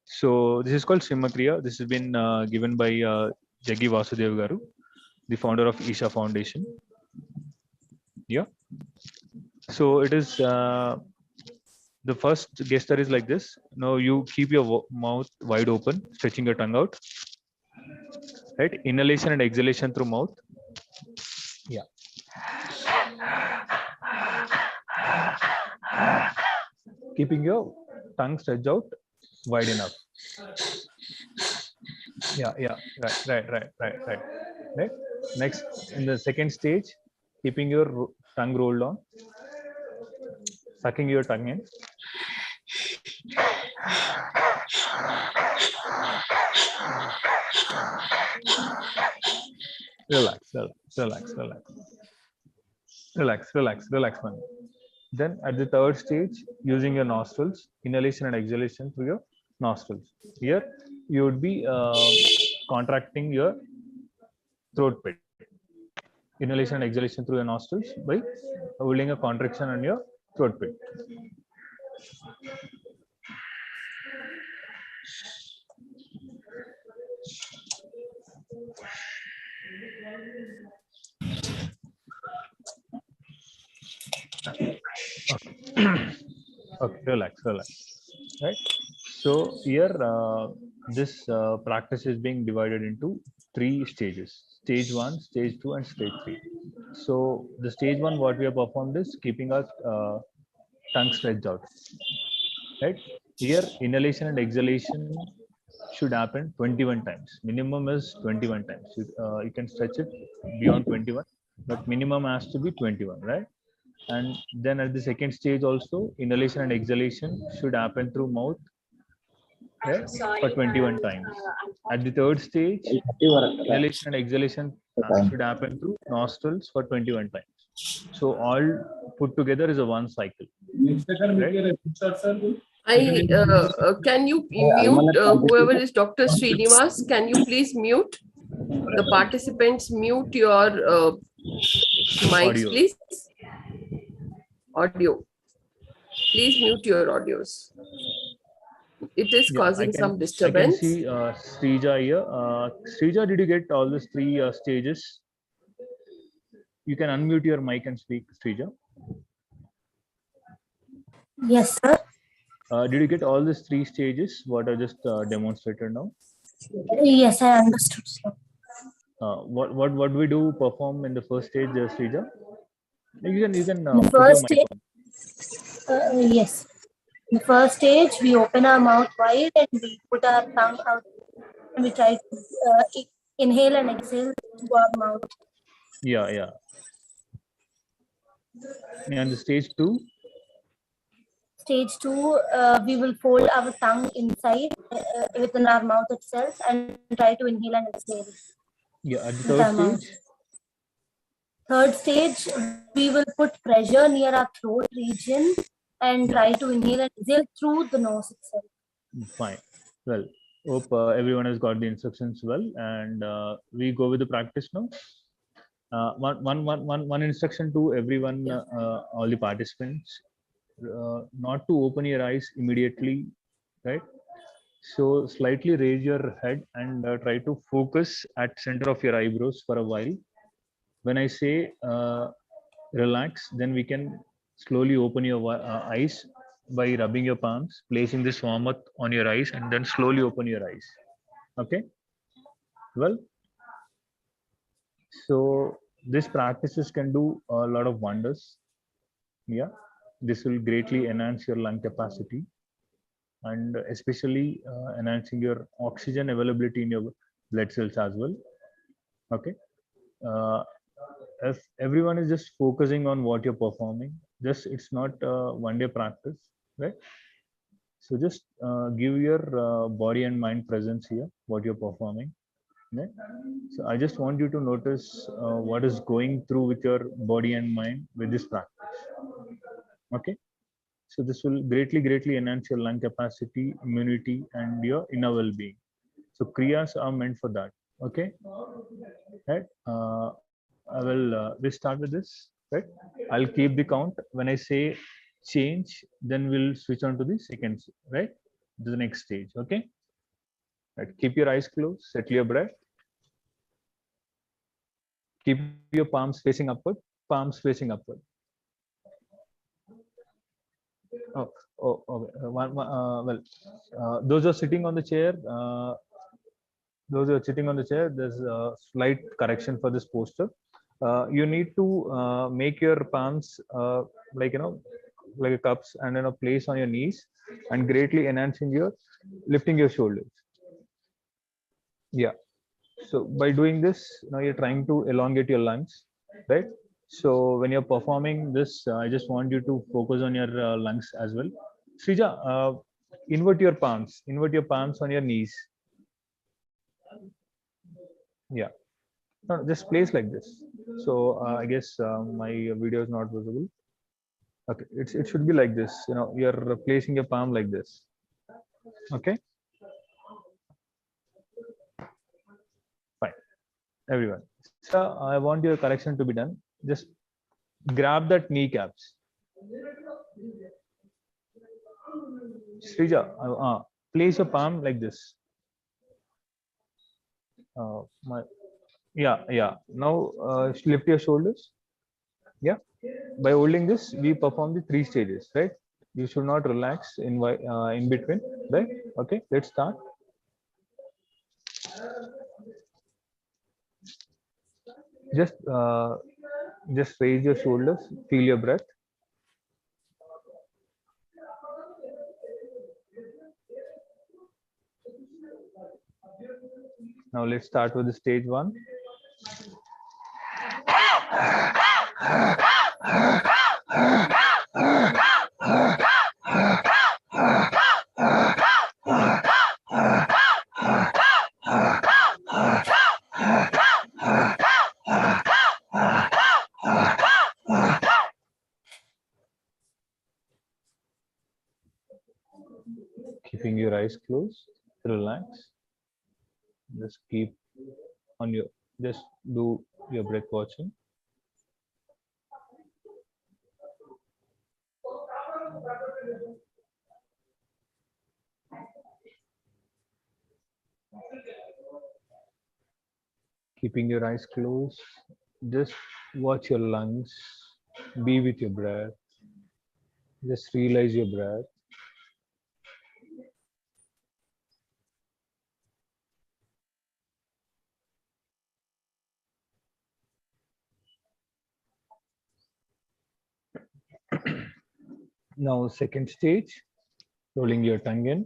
So this is called Simma Kriya. This has been given by Jaggi Vasudev Garu, the founder of Isha Foundation. Yeah. So it is the first gesture is like this. Now you keep your mouth wide open, stretching your tongue out. Right? Inhalation and exhalation through mouth. Yeah. Keeping your tongue stretched out wide enough. Yeah. Right. Next, in the second stage, keeping your tongue rolled on, sucking your tongue in. Relax, man. Then at the third stage, using your nostrils, inhalation and exhalation through your nostrils. Here, you would be contracting your throat pit. Inhalation and exhalation through your nostrils by holding a contraction on your throat pit. Okay, relax. Right. So here, this practice is being divided into three stages: stage 1, stage 2, and stage 3. So the stage 1 what we have performed is keeping our tongue stretched out, right? Here inhalation and exhalation should happen 21 times. Minimum is 21 times. You can stretch it beyond 21, but minimum has to be 21, right? And then at the second stage also, inhalation and exhalation should happen through mouth, right, for 21 times. At the third stage, inhalation and exhalation should happen through nostrils for 21 times. So all put together is a one cycle, right? Can you mute whoever is Dr. Srinivas? Can you please mute the participants? Mute your mics, Audio. please. Audio. Please mute your audios. It is causing some I can disturbance. see Srija here. Srija, did you get all these three stages? You can unmute your mic and speak, Srija. Yes, sir. Did you get all these three stages? What I just demonstrated now? Yes, I understood, sir. What we do perform in the first stage, Srija? You can The put your first mic stage, on. yes. The first stage, we open our mouth wide and we put our tongue out and we try to inhale and exhale through our mouth. Yeah. And the stage 2? Stage 2, we will fold our tongue inside within our mouth itself and try to inhale and exhale. Yeah, at the with third our mouth. stage? Third stage, we will put pressure near our throat region and try to inhale and exhale through the nose itself. Fine. Well, hope everyone has got the instructions well, and we go with the practice now. One instruction to everyone, all the participants, not to open your eyes immediately, right? So slightly raise your head and try to focus at center of your eyebrows for a while. When I say relax, then we can slowly open your eyes by rubbing your palms, placing this warmth on your eyes, and then slowly open your eyes. Okay. Well, so these practices can do a lot of wonders. Yeah, this will greatly enhance your lung capacity and especially enhancing your oxygen availability in your blood cells as well. Okay. Uh, if everyone is just focusing on what you're performing, just it's not one day practice, right? So just give your body and mind presence here, what you're performing. Right? So I just want you to notice what is going through with your body and mind with this practice. Okay. So this will greatly enhance your lung capacity, immunity, and your inner well-being. So kriyas are meant for that. Okay. Right. We'll start with this. Right. I'll keep the count. When I say change, then we'll switch on to the second. Right. To the next stage. Okay. Right. Keep your eyes closed. Settle your breath. Keep your palms facing upward. Palms facing upward. Okay. Those are sitting on the chair. There's a slight correction for this poster. You need to make your palms like like a cups and place on your knees and greatly enhancing your lifting your shoulders. Yeah. So by doing this, now you're trying to elongate your lungs, right? So when you're performing this, I just want you to focus on your lungs as well. Srija, invert your palms. Invert your palms on your knees. Yeah. No, just place like this. So I guess my video is not visible. Okay, it should be like this. You're placing your palm like this. Okay. Fine. Everyone. So I want your correction to be done. Just grab that kneecaps. Srija, place your palm like this. Yeah. Now lift your shoulders. Yeah. By holding this, we perform the three stages, right? You should not relax in between, right? Okay. Let's start. Just just raise your shoulders, feel your breath. Now let's start with the stage one. Keeping your eyes closed, relax. Just keep on your, just do your breath watching. Keeping your eyes closed, just watch your lungs, be with your breath. Just realize your breath. Now, second stage, rolling your tongue in.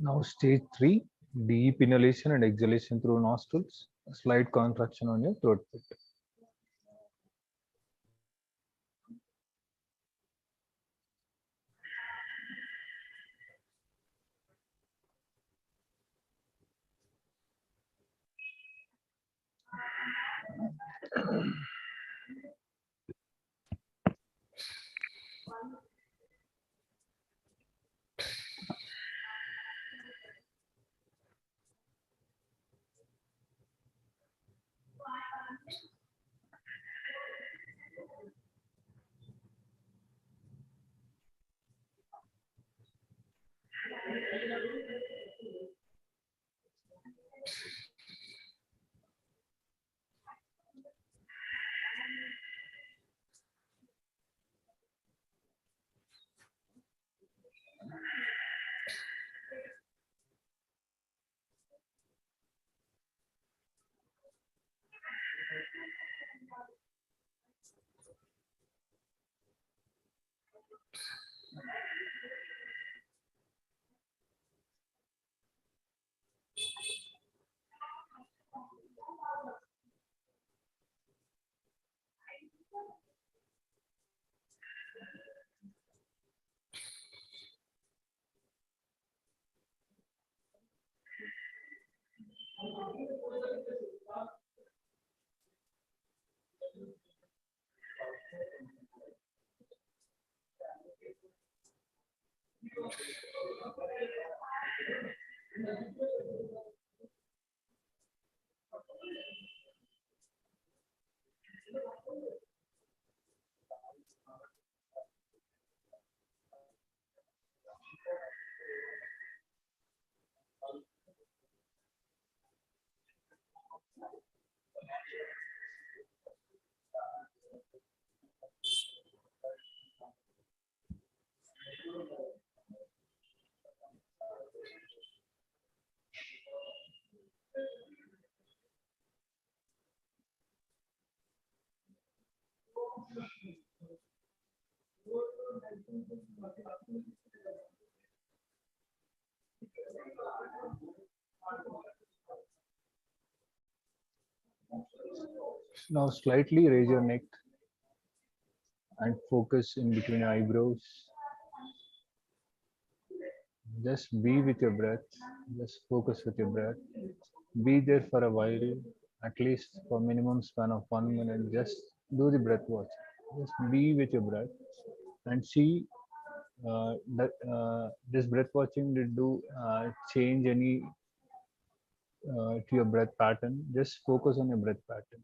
Now, stage three, deep inhalation and exhalation through nostrils, a slight contraction on your throat pit. Now, slightly raise your neck and focus in between your eyebrows. Just be with your breath. Just focus with your breath. Be there for a while, at least for minimum span of 1 minute. Just do the breath watch. Just be with your breath and see that this breath watching did do change any to your breath pattern. Just focus on your breath pattern.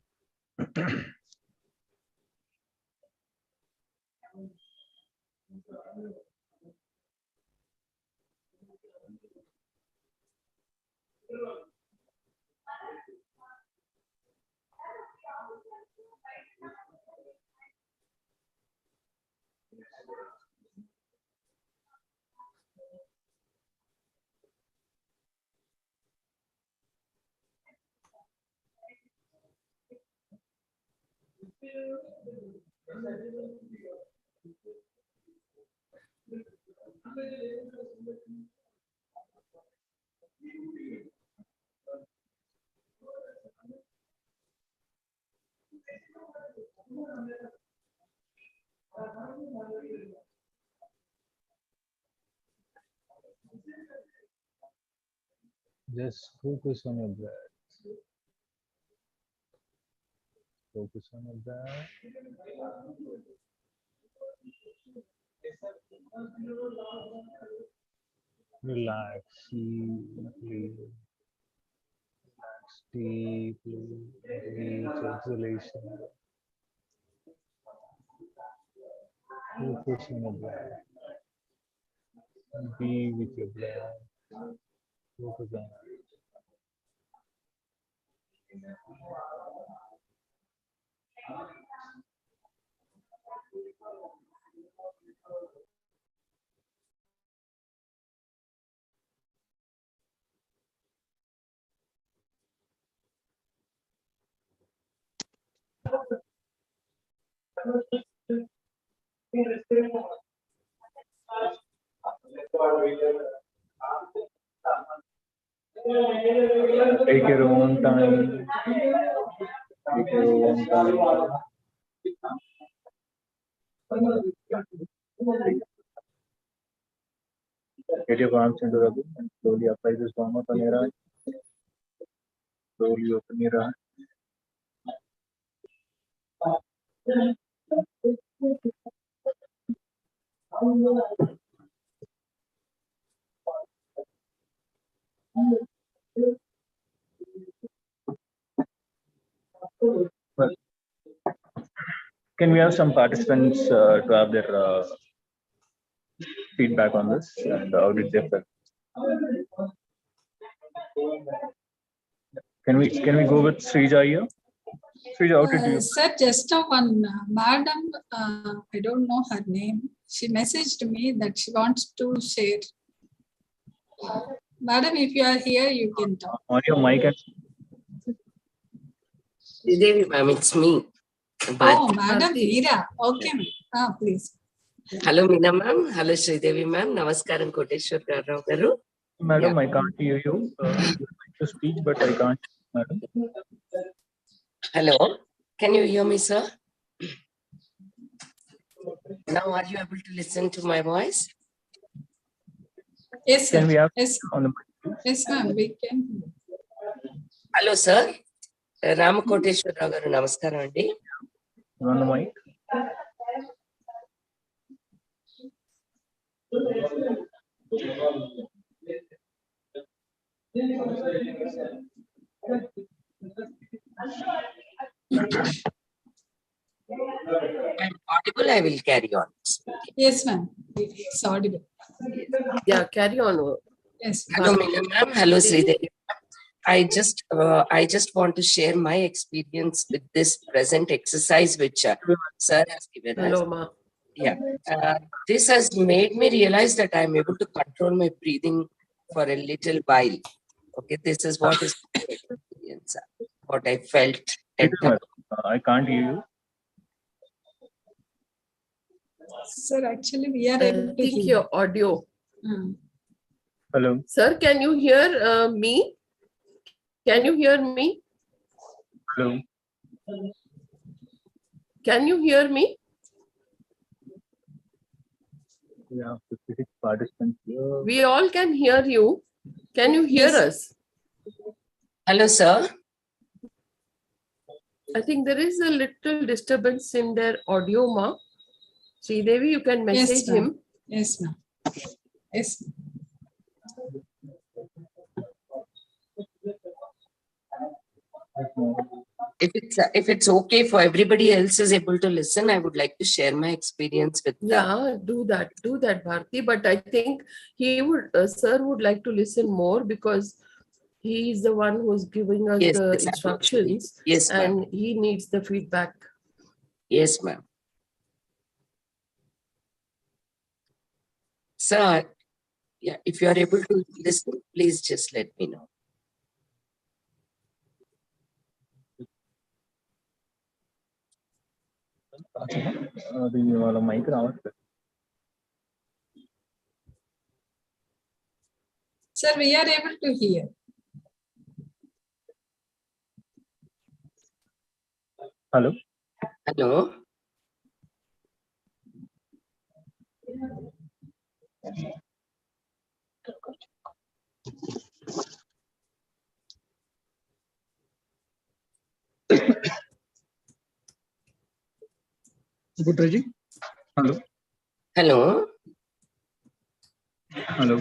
Just focus on your breath. Focus on your breath. Relax deeply. Relax deeply. Each exhalation. Focus on your breath. Be with your breath. Focus on it. Take your own time. Take your own time. Get your palms into the rubber and slowly apply this warm up on your eye. Slowly open your eye. Well, can we have some participants to have their feedback on this and how did they feel? Can we go with Srija here? Srija, how did you? Sir, just one madam, I don't know her name. She messaged me that she wants to share. Madam, if you are here, you can talk. On your mic and Devi ma'am, it's me. Oh, Madam Veera. Okay, ma'am. Please. Hello, Meena ma'am. Hello, Sridevi ma'am. Namaskaram, Koteshwar Rao garu. Madam, I can't hear you. You like to speak, but I can't, madam. Hello, can you hear me, sir? Now, are you able to listen to my voice? Yes, sir. Can we have Yes, on the mic? yes, ma'am. We can. Hello, sir. Ram Koteshwar Rao garu. Namaskaram andi. On the mic. I'm audible. I will carry on. Yes, ma'am. It's audible. Yeah, carry on. Yes. Hello, Meena ma'am. Hello, Sridevi. I just want to share my experience with this present exercise which sir has given us. Hello, ma. Yeah, this has made me realize that I'm able to control my breathing for a little while. Okay, this is what is my experience, what I felt. I can't hear you. Sir, actually, we are I able to think hear. your audio. Hello. Sir, can you hear me? Can you hear me? Hello. Can you hear me? We have 56 participants here. We all can hear you. Can you hear Yes. us? Hello, sir. I think there is a little disturbance in their audio, ma. Sridevi, you can message ma'am. him. Yes, ma'am. Yes. If it's okay for everybody else is able to listen, I would like to share my experience with them. Yeah, do that, Bharti. But I think he would, sir would like to listen more because he is the one who's giving us Yes, the yes, instructions. Yes, ma'am. And he needs the feedback. Yes, ma'am. Sir, yeah, if you are able to listen, please just let me know. వాళ్ళ mic రావట్లేదు. Sir, we are able to hear. Hello. Hello. Good, Reggie. Hello. Hello. Hello.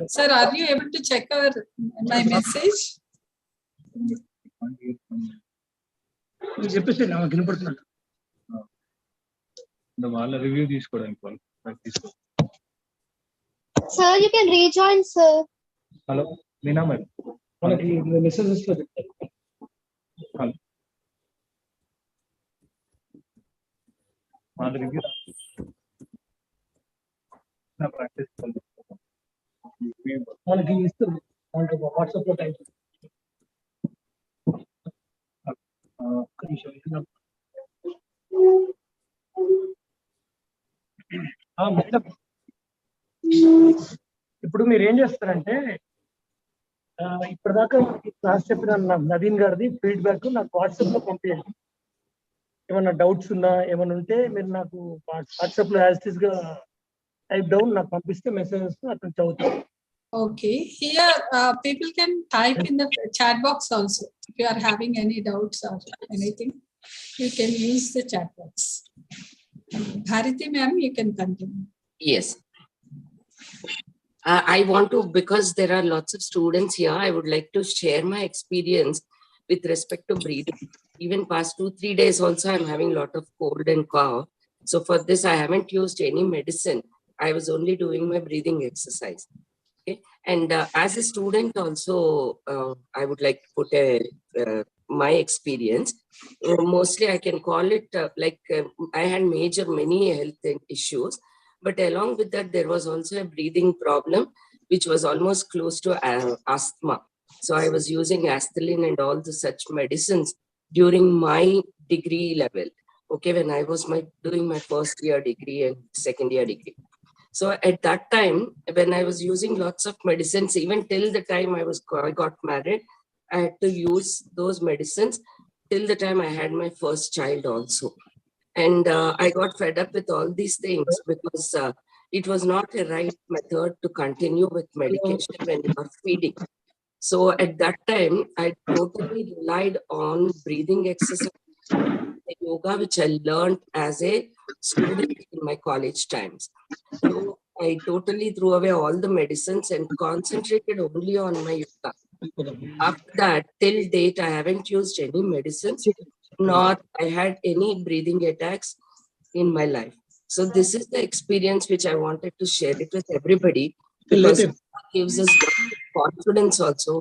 Sir, are you able to check my message? చెప్పేసి నాకు వినపడుతున్నాడు. వాళ్ళ review తీసుకోవడానికి వాళ్ళు తీసుకో. Sir, you can rejoin, sir. Hello Meena madam మనకి messages లో చెప్తారు. హలో వాళ్ళ రివ్యూ నా ప్రాక్టీస్ మనకి ఇస్తారు వాట్సాప్ లో టైం. ఒక్క నిమిషం. మేడం, ఇప్పుడు మీరు ఏం చేస్తారంటే ఇప్పటిదాకా క్లాస్ చెప్పిన నవీన్ గారిది ఫీడ్బ్యాక్ నాకు వాట్సాప్ లో పంపించండి. ఏమన్నా డౌట్స్ ఉన్నా ఏమన్నా ఉంటే మీరు నాకు వాట్సాప్ లో యాజ్ గా టైప్ డౌన్ నాకు పంపిస్తే మెసేజెస్ అక్కడ చదువుతాను. Okay, here people can type in the chat box also. If you are having any doubts or anything, you can use the chat box. Bharati ma'am, you can continue. Yes. I want to, because there are lots of students here, I would like to share my experience with respect to breathing. Even past 2-3 days also, I'm having a lot of cold and cough. So for this, I haven't used any medicine. I was only doing my breathing exercise. Okay. And as a student also, I would like to put my experience. Mostly I can call it I had many health issues, but along with that, there was also a breathing problem, which was almost close to asthma. So I was using Asthalin and all the such medicines during my degree level. Okay, when I was doing my first year degree and second year degree. So at that time, when I was using lots of medicines, even till the time I got married, I had to use those medicines till the time I had my first child also. And I got fed up with all these things because it was not a right method to continue with medication when you are feeding. So at that time, I totally relied on breathing exercise, the yoga, which I learned as a student in my college times. So I totally threw away all the medicines and concentrated only on my yoga. After that, till date, I haven't used any medicines, nor I had any breathing attacks in my life. So this is the experience which I wanted to share it with everybody, because it gives us confidence also.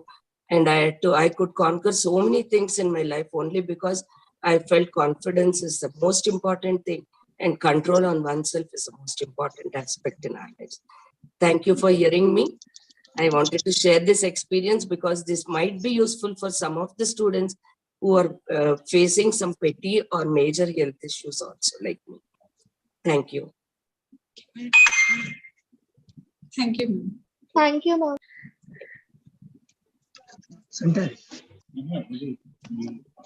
And I could conquer so many things in my life only because I felt confidence is the most important thing, and control on oneself is the most important aspect in our lives. Thank you for hearing me. I wanted to share this experience because this might be useful for some of the students, who are facing some petty or major health issues also like me. Thank you. Thank you, ma'am. Thank you, ma'am. St.Ann.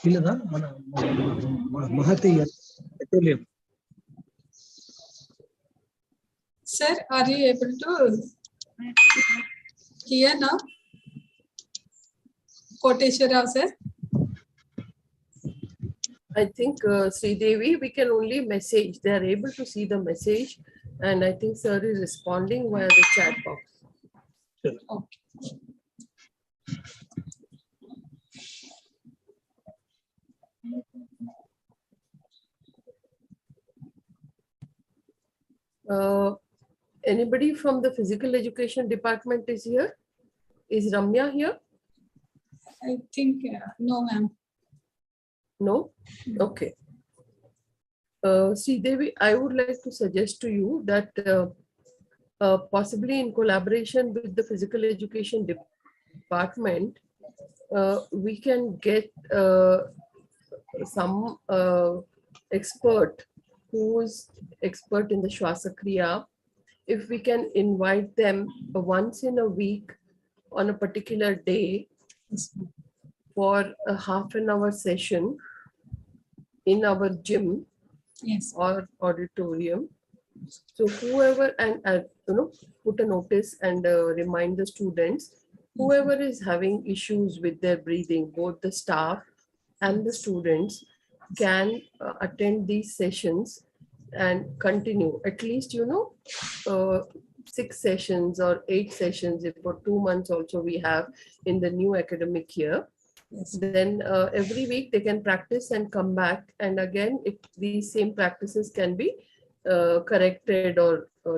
ಇಲ್ಲದ ಮಹತೀಯ petroleum. Sir, are you able to hear now? Koteshwara, sir. I think Sri Devi, we can only message. They are able to see the message, and I think sir is responding via the chat box. Okay. Anybody from the physical education department is here? Is Ramya here? I think no, ma'am. No? Okay. Sri Devi, I would like to suggest to you that possibly in collaboration with the physical education department, we can get some expert who's expert in the Shwasakriya. If we can invite them once in a week on a particular day for a half-an-hour session in our gym Yes. or auditorium. So whoever, and put a notice and remind the students, whoever is having issues with their breathing, both the staff and the students can attend these sessions and continue at least 6 sessions or 8 sessions. If for 2 months also we have in the new academic year, Yes. then every week they can practice and come back, and again if these same practices can be corrected or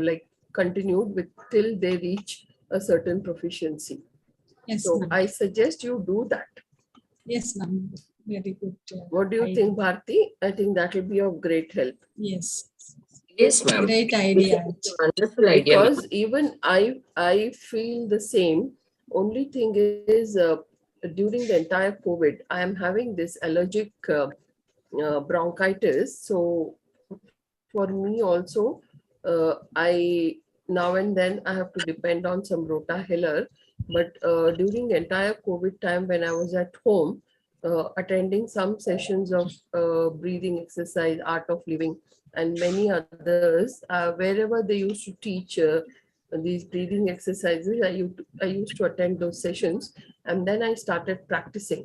like continued with till they reach a certain proficiency. Yes, So ma'am. I suggest you do that. Yes, ma'am. Very good. What do you think, Bharti? I think that will be of great help. Yes. Yes, ma'am. Great idea. Wonderful idea. Because even I feel the same. Only thing is during the entire COVID, I am having this allergic bronchitis. So for me also, I now and then I have to depend on some rota healer. But during the entire COVID time when I was at home, attending some sessions of breathing exercise, art of living, and many others, wherever they used to teach these breathing exercises, I used to attend those sessions, and then I started practicing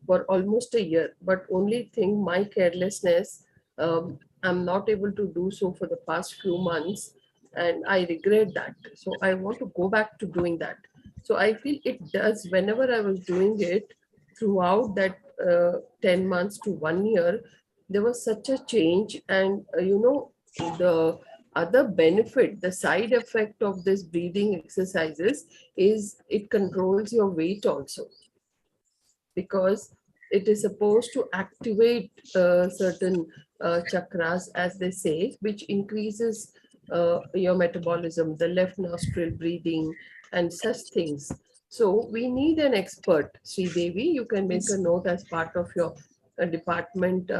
for almost a year. But only thing, my carelessness, I'm not able to do so for the past few months, and I regret that. So I want to go back to doing that. So I feel it does, whenever I was doing it throughout that 10 months to 1 year, there was such a change. And the other benefit, the side effect of this breathing exercises is it controls your weight also, because it is supposed to activate certain chakras, as they say, which increases your metabolism, the left nostril breathing, and such things. So we need an expert. Sri Devi, you can make a note as part of your department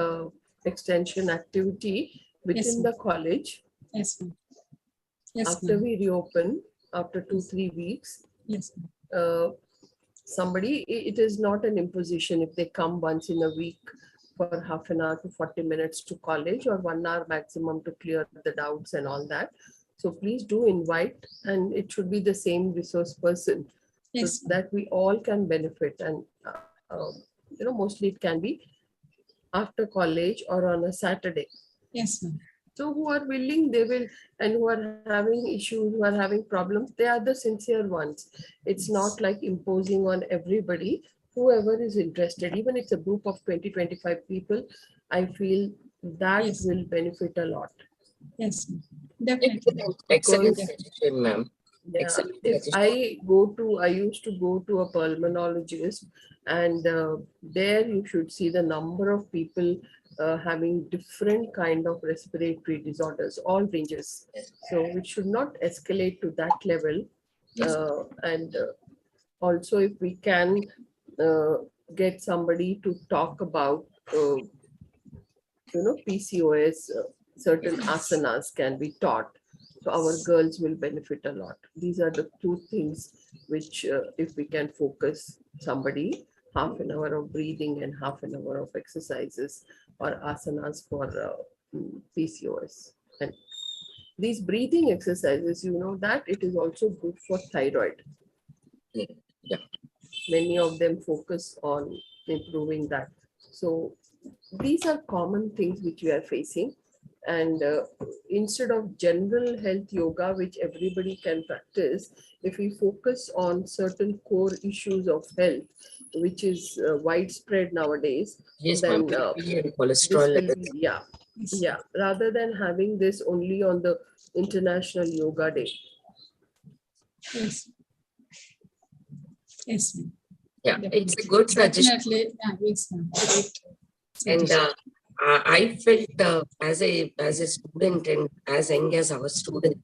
extension activity within the college. Yes, ma'am. Yes, After ma'am. we reopen, after 2-3 weeks, Yes, ma'am. somebody, it is not an imposition if they come once in a week for half an hour to 40 minutes to college, or 1 hour maximum to clear the doubts and all that. So please do invite, and it should be the same resource person, Yes, so that we all can benefit. And mostly it can be after college or on a Saturday. Yes, ma'am. So who are willing, they will, and who are having issues, who are having problems, they are the sincere ones. It's not like imposing on everybody. Whoever is interested, even it's a group of 20-25 people, I feel that Yes. will benefit a lot. Yes, ma'am. Definitely. Excellent Because- suggestion, ma'am. Yeah, Excellent if suggestion. I used to go to a pulmonologist, and there you should see the number of people having different kind of respiratory disorders, all ranges. So it should not escalate to that level. Yes. And also if we can get somebody to talk about, PCOS, certain asanas can be taught. So our girls will benefit a lot. These are the two things which, if we can focus somebody, half an hour of breathing and half an hour of exercises or asanas for PCOS. And these breathing exercises, that it is also good for thyroid. Yeah. Many of them focus on improving that. So these are common things which we are facing. And instead of general health yoga, which everybody can practice, if we focus on certain core issues of health, which is widespread nowadays, Yes, then ma'am. BP and this cholesterol will levels. be, yeah, rather than having this only on the International Yoga Day. Yes. Yes, ma'am. Yeah, it's a good suggestion. Definitely. Yes, ma'am. Great And suggestion. I felt as a student and as young as our student,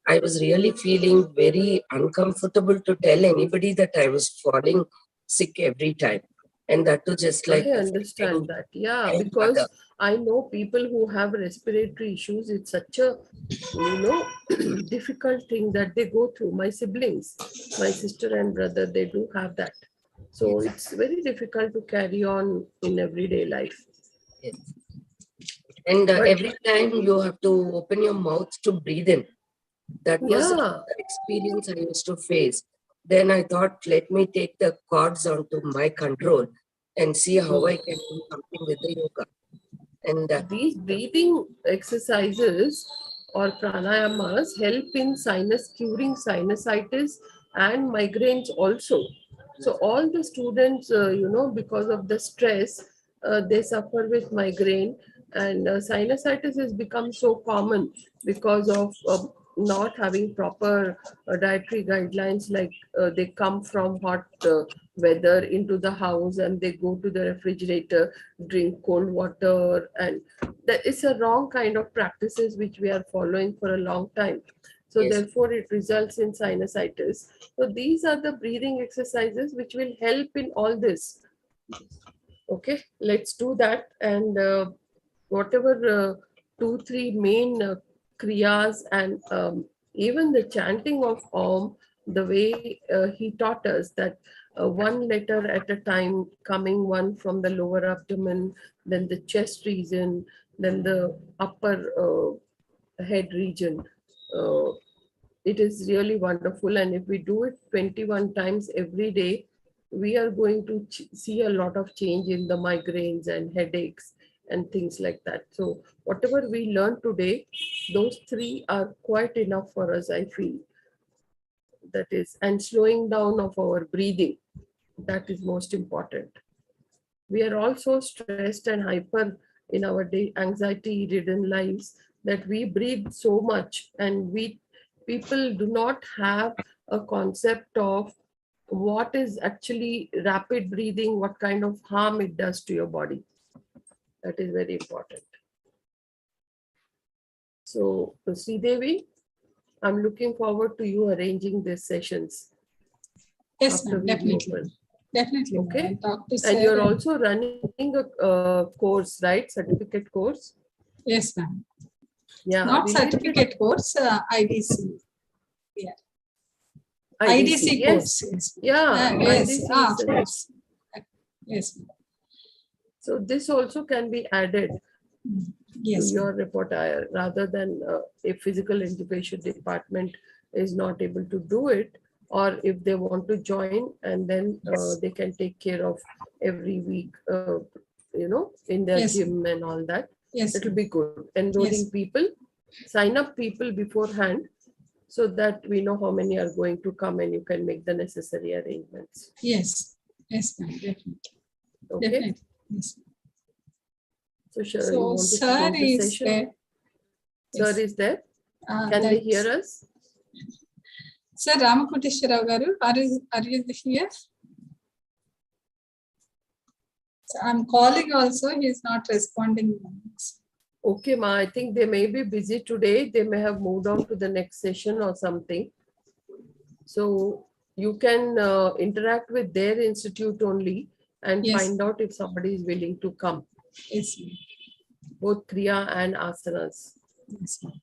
I was really feeling very uncomfortable to tell anybody that I was falling sick every time. And that too just like I understand that. Yeah, any other. because I know people who have respiratory issues. It's such a, difficult thing that they go through. My siblings, my sister and brother, they do have that. So it's very difficult to carry on in everyday life. Yes. And But every time you have to open your mouth to breathe in. That was yeah, the experience I used to face. Then I thought, let me take the cards onto my control and see how I can do something with the yoga. And these breathing exercises or pranayamas help in curing sinusitis and migraines also. So all the students, because of the stress, they suffer with migraine, and sinusitis has become so common because of not having proper dietary guidelines. Like they come from hot weather into the house and they go to the refrigerator, drink cold water, and that is a wrong kind of practices which we are following for a long time. So yes, therefore it results in sinusitis. So these are the breathing exercises which will help in all this. Okay, let's do that. And whatever 2 3 main kriyas and even the chanting of Om, the way he taught us that one letter at a time, coming one from the lower abdomen, then the chest region, then the upper head region. Uh, it is really wonderful. And if we do it 21 times every day, we are going to see a lot of change in the migraines and headaches and things like that. So whatever we learn today, those three are quite enough for us, I feel. That is, and slowing down of our breathing, that is most important. We are all so stressed and hyper in our day anxiety ridden lives that we breathe so much, and we people do not have a concept of what is actually rapid breathing, what kind of harm it does to your body. That is very important. So Sridevi, I'm looking forward to you arranging these sessions Yes, after ma'am. we Definitely. reopen. Definitely. Okay. I'll talk to And sir. you're also running a course, right? Certificate course. Yes, ma'am. Yeah. Not related- certificate course, IDC. Yeah. IDC, IDC yes. course. Yes. Yeah, Yes. IDC Of is course. Yes. ma'am. so this also can be added to Yes. your repertoire rather than if physical education department is not able to do it, or if they want to join and then Yes. they can take care of every week, in their Yes. gym and all that. Yes. It will be good. Enrolling Yes. people, sign up people beforehand so that we know how many are going to come and you can make the necessary arrangements. Yes. Yes, ma'am. Definitely. Okay. Definitely. Yes. So, sure, you So, want to sir close the is session? there. Sir Yes. is there. Can they hear us? Sir Ramakoteshwara garu, are you here? So I'm calling also, he's not responding. Okay, Ma, I think they may be busy today. They may have moved on to the next session or something. So you can interact with their institute only. and Yes. find out if somebody is willing to come, Yes, ma'am. both Kriya and Asanas. Yes, ma'am.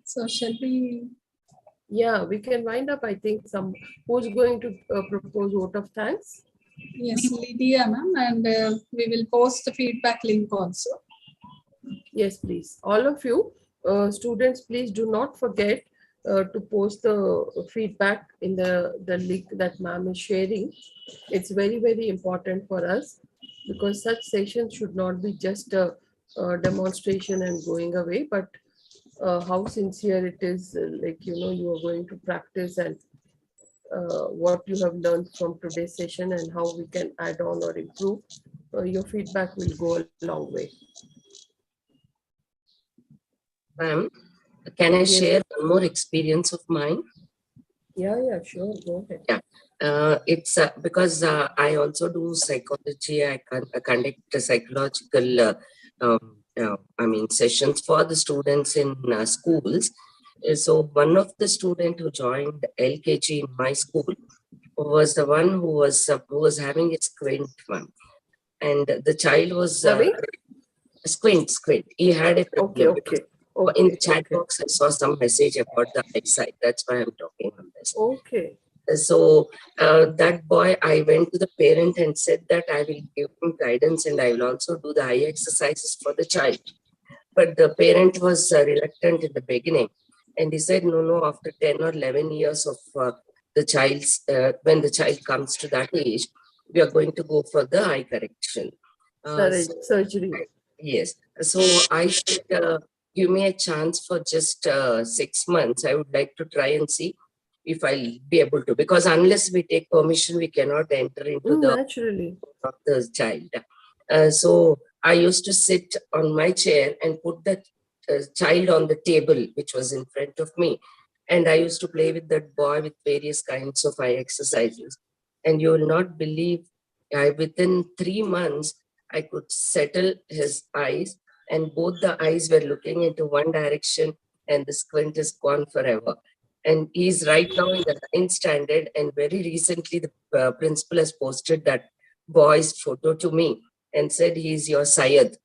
So shall we? Yeah, we can wind up. I think who's going to propose vote of thanks? Yes, Lydia, ma'am, and we will post the feedback link also. Yes, please. All of you, students, please do not forget to post the feedback in the link that ma'am is sharing. It's very, very important for us because such sessions should not be just a demonstration and going away, but how sincere it is, like, you know, you are going to practice and what you have learned from today's session and how we can add on or improve. Your feedback will go a long way. Ma'am, can I Yes. share one more experience of mine? Yeah, sure. Go ahead. Yeah, it's because I also do psychology. I conduct psychological, sessions for the students in schools. So one of the student who joined LKG in my school was the one who was having a squint one, and the child was Having? squint. He had a problem. Okay. In the chat box, I saw some message about the eyesight. That's why I'm talking on this. Okay. So that boy, I went to the parent and said that I will give him guidance and I will also do the eye exercises for the child. But the parent was reluctant in the beginning. And he said, no, after 10 or 11 years of the child's, when the child comes to that age, we are going to go for the eye correction. Surgery. Yes. So I said, give me a chance for just 6 months. I would like to try and see if I'll be able to, because unless we take permission, we cannot enter into the naturally of the child. So I used to sit on my chair and put the child on the table, which was in front of me. And I used to play with that boy with various kinds of eye exercises. And you will not believe, within 3 months, I could settle his eyes, and both the eyes were looking into one direction, and the squint is gone forever. And he's right now in the 9th standard. And very recently, the principal has posted that boy's photo to me and said, he's your Syed.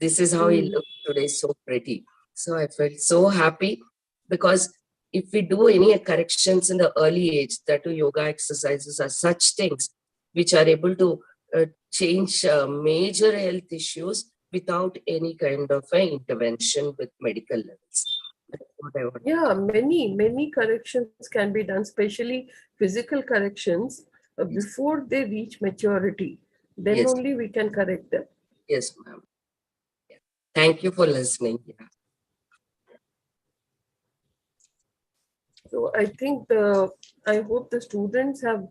This is how he looks today, so pretty. So I felt so happy, because if we do any corrections in the early age, that yoga exercises are such things which are able to change major health issues without any kind of intervention with medical levels. Yeah, many corrections can be done, especially physical corrections before they reach maturity. Then Yes. only we can correct them. Yes, ma'am. Yeah. Thank you for listening. Yeah. So I think I hope the students have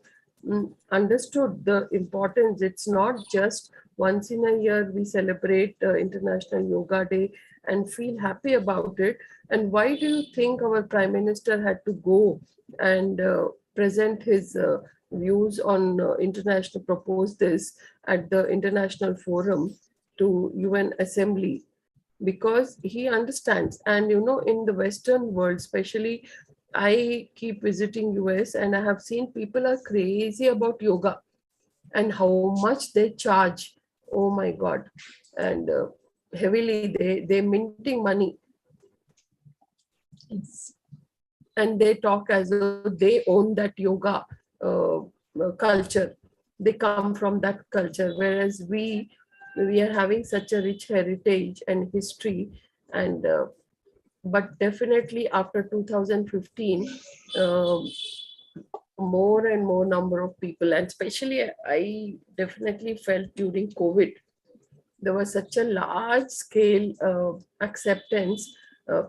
understood the importance. It's not just once in a year we celebrate International Yoga Day and feel happy about it. And why do you think our Prime Minister had to go and present his views on propose this at the International Forum to UN Assembly? Because he understands. And you know, in the Western world, especially, I keep visiting US and I have seen people are crazy about yoga and how much they charge. Oh my God. And heavily they're minting money. Yes. And they talk as though they own that yoga culture. They come from that culture, whereas we are having such a rich heritage and history. And but definitely after 2015, more and more number of people, and especially I definitely felt during COVID, there was such a large scale acceptance,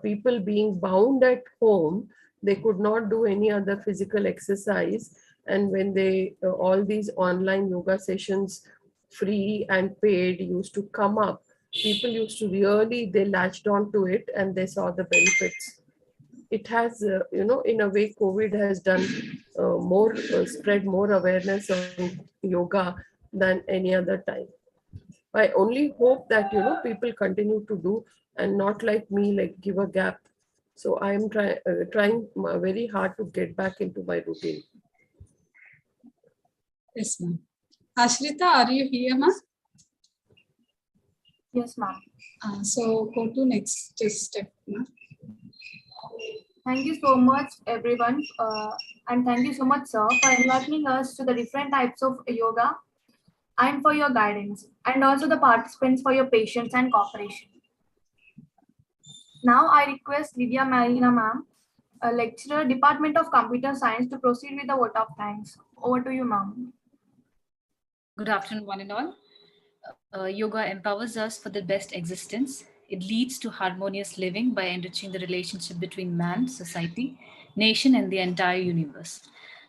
people being bound at home, they could not do any other physical exercise. And when they all these online yoga sessions, free and paid, used to come up, people used to really, they latched on to it and they saw the benefits. It has, in a way, COVID has done more, spread more awareness on yoga than any other time. I only hope that, people continue to do and not like me, like give a gap. So I am trying very hard to get back into my routine. Yes, ma'am. Ashrita, are you here, ma'am? Yes, ma'am. So go to next step, ma'am. Thank you so much, everyone. And thank you so much, sir, for enlightening us to the different types of yoga and for your guidance, and also the participants for your patience and cooperation. Now I request Livia Marina ma'am, a lecturer, Department of Computer Science, to proceed with the vote of thanks. Over to you, ma'am. Good afternoon, one and all. Yoga empowers us for the best existence. It leads to harmonious living by enriching the relationship between man, society, nation, and the entire universe.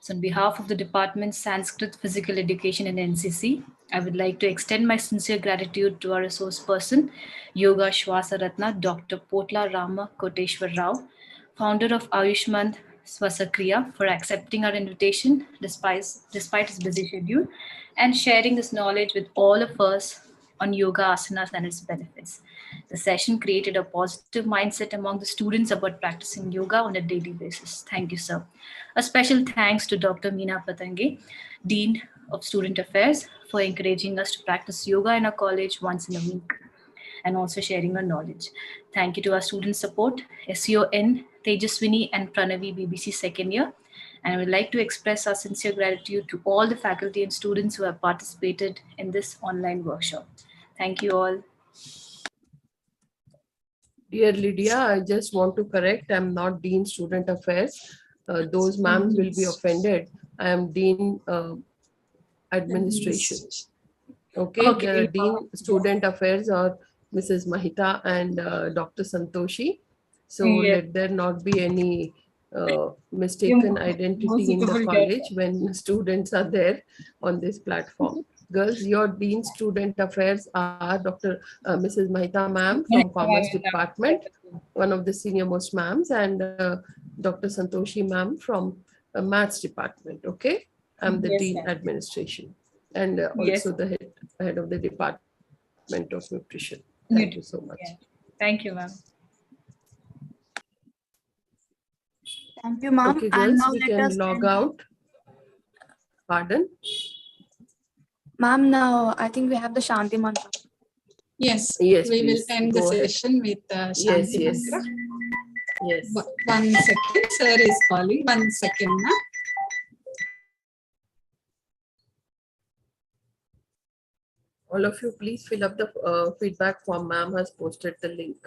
So, on behalf of the Department Sanskrit Physical Education and NCC, I would like to extend my sincere gratitude to our resource person, Yoga Shwasa Ratna, Dr. Potla Rama Koteshwar Rao, founder of Ayushman Swasakriya, for accepting our invitation despite his busy schedule and sharing this knowledge with all of us on yoga asanas and its benefits. The session created a positive mindset among the students about practicing yoga on a daily basis. Thank you, sir. A special thanks to Dr. Meena Patange, Dean of Student Affairs, for encouraging us to practice yoga in our college once in a week and also sharing our knowledge. Thank you to our student support, SEON, Tejaswini and Pranavi BBC second year. And I would like to express our sincere gratitude to all the faculty and students who have participated in this online workshop. Thank you all. Dear Lydia, I just want to correct, I'm not Dean Student Affairs. Those ma'ams will be offended. I am Dean Administration. Okay, Okay. the Dean Student Affairs are Mrs. Mahita and Dr. Santoshi. So Yes. let there not be any mistaken identity in the college when students are there on this platform. Girls, your Dean Student Affairs are Dr. Mrs. Mahita ma'am from Commerce Department, one of the senior most ma'ams, and Dr. Santoshi ma'am from Maths Department. Okay, I'm the Yes, Dean ma'am. Administration and Yes. also the head of the Department of Nutrition. Thank you so much. Yeah. Thank you, ma'am. Thank you, ma'am. Okay, And girls, now we let can us log end. out. Pardon? Ma'am, now I think we have the Shanti mantra. Yes, Yes, we will please, end the go ahead. session with Yes, Shanti yes. Mantra. Yes. 1 second, sir is calling. 1 second, ma'am. All of you, please fill up the feedback form. Ma'am has posted the link.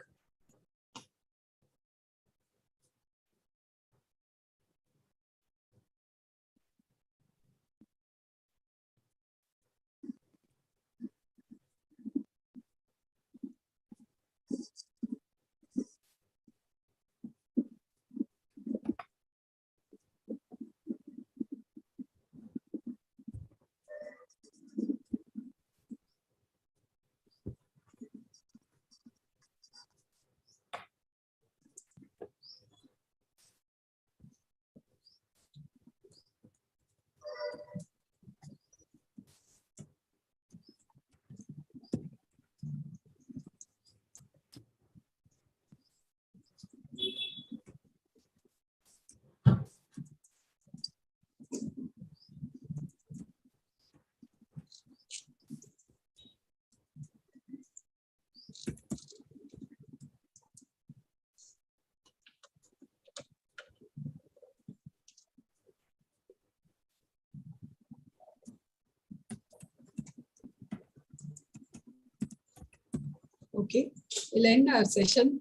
Okay, we'll end our session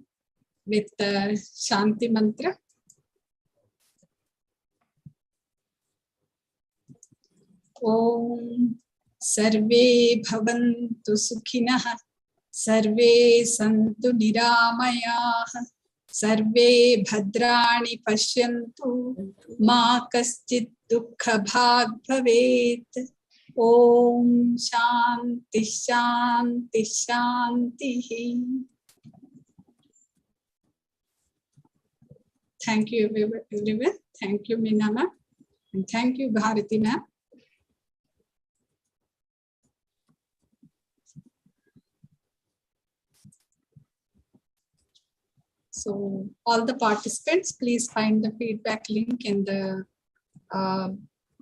with Shanti Mantra. Om Sarve Bhavantu Sukhinah Sarve Santu Niramayah Sarve Bhadrani Pashyantu Ma Kaschit Dukkha Bhag Bhavet. Om Shanti Shanti Shanti. Thank you, everyone. Thank you, Meena ma'am. And thank you, Bharati ma'am. So all the participants, please find the feedback link in the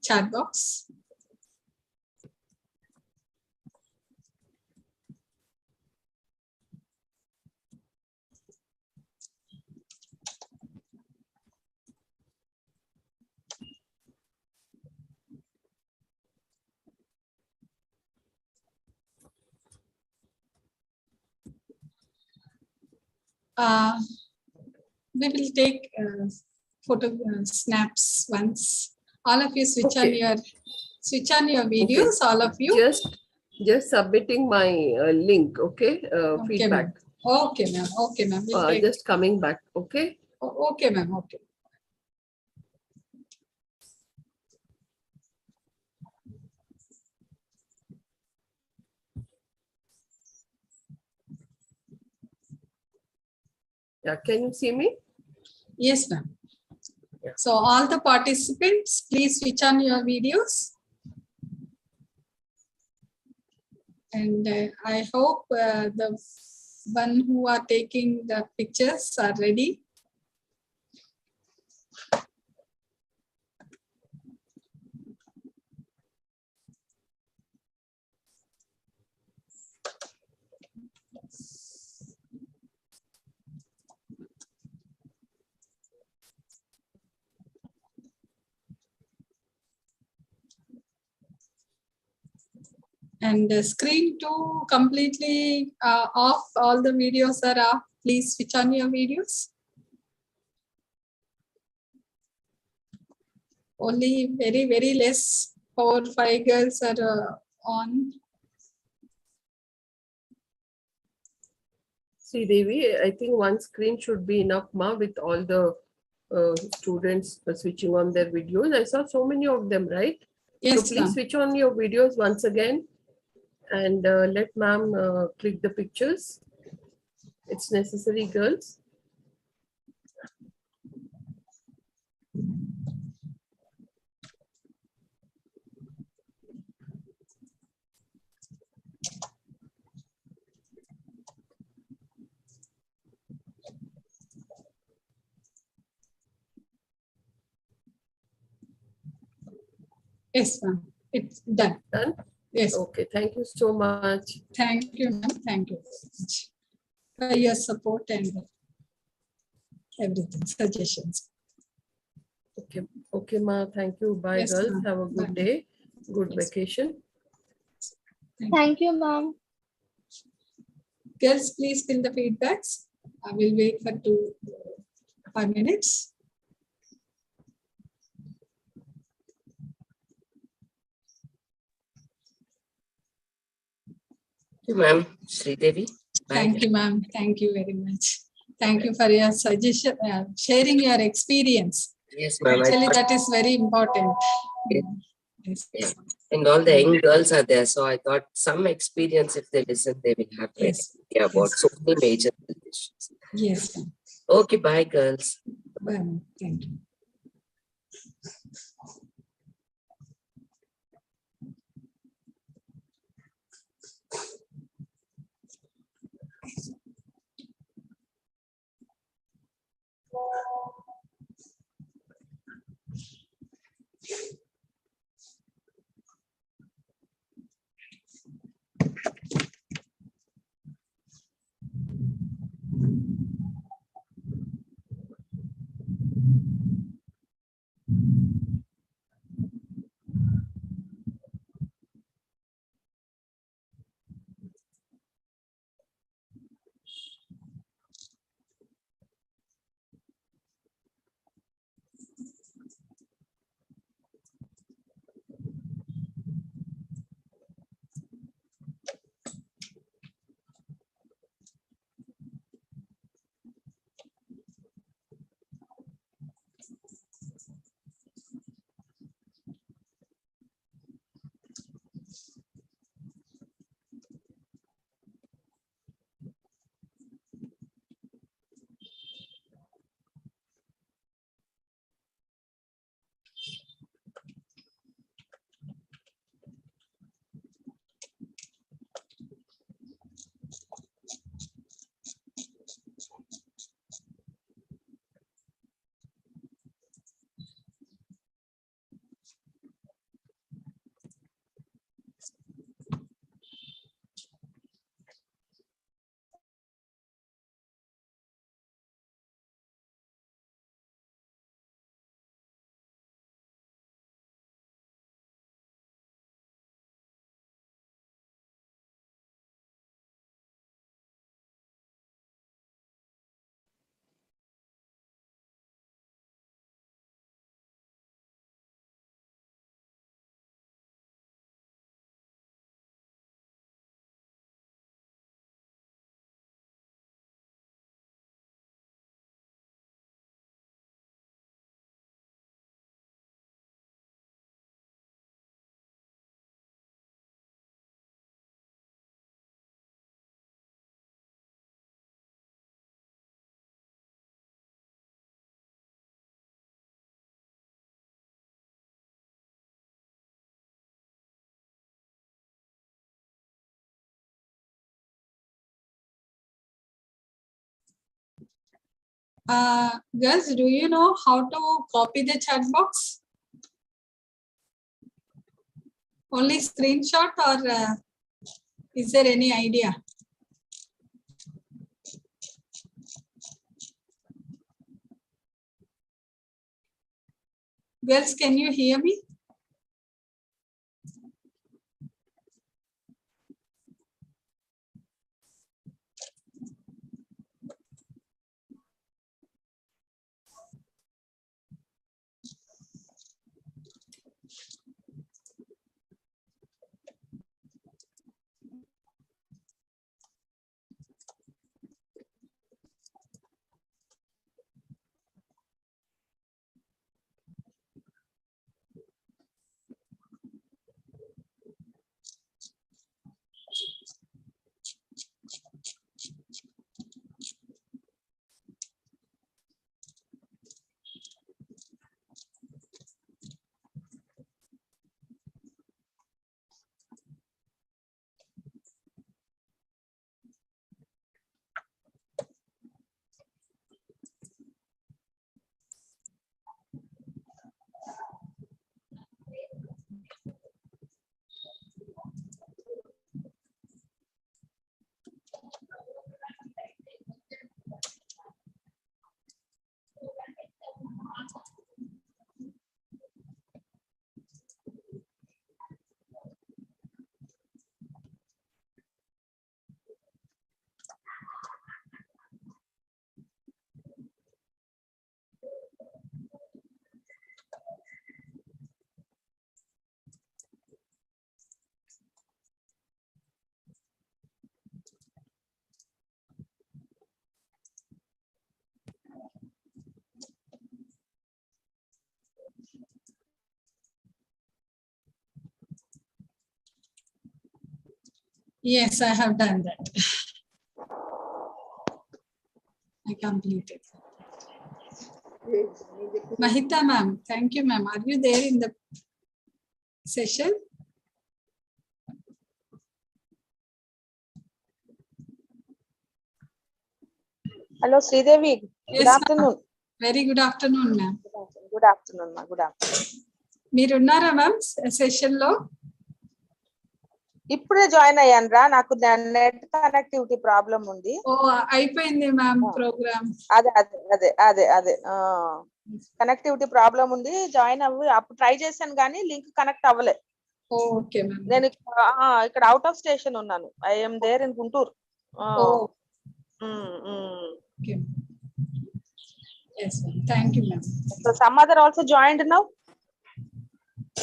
chat box. We will take photo snaps once. All of you switch on your videos. All of you. Just submitting my link. Okay. Okay, Feedback. ma'am. Okay, ma'am. Okay, ma'am. We'll take. Just coming back. Okay. Okay, ma'am. Okay. Yeah. Can you see me? Yes, ma'am. So all the participants, please switch on your videos. And I hope the one who are taking the pictures are ready. And screen 2 completely off. All the videos are off. Please switch on your videos. Only very, very less 4 or 5 girls are on. See, Devi, I think one screen should be enough, ma, with all the students switching on their videos. I saw so many of them, right? Yes, so please switch on your videos once again and let ma'am click the pictures. It's necessary, girls. Yes, ma'am. It's done. Done? Yes. Okay. Thank you so much. Thank you, ma'am. Thank you very much for your support and everything, suggestions. Okay. Okay, ma. Thank you. Bye, Yes, girls. ma'am. Have a good Bye. day. Good Yes. vacation. Thank you, ma'am. Girls, please fill the feedbacks. I will wait for 5 minutes. Thank you, ma'am. Sridevi. Bye. Thank you, ma'am. Thank you very much. Thank you for your suggestion, sharing your experience. Yes, ma'am. Actually, that is very important. Yes. Yes. And all the young girls are there. So I thought some experience, if they listen, they will have an idea about so many major health issues. Yes, ma'am. Okay, bye, girls. Bye, ma'am. Thank you. Girls, do you know how to copy the chat box? Only screenshot or is there any idea? Girls, can you hear me? Yes, I have done that. I completed. Mahita ma'am, thank you ma'am. Are you there in the session? Hello, Sridevi. Good Yes, ma'am. afternoon. Very good afternoon ma'am. Good afternoon, ma. Good afternoon. మీరు ఉన్నారా ma'am session లో? ఇప్పుడే join అయ్యాను రా, నాకు net connectivity problem ఉంది. ఓ అయిపోయింది ma'am programme. అదే అదే అదే అదే అదే కనెక్టివిటీ ప్రాబ్లం ఉంది, జాయిన్ అవ్వి అప్పుడు ట్రై చేశాను కానీ లింక్ కనెక్ట్ అవ్వలే. Okay ma'am. నేను ఇక్కడ అవుట్ ఆఫ్ స్టేషన్ ఉన్నాను. I'm there in Guntur. Okay. Yes ma'am. Thank you ma'am. So some other also joined now.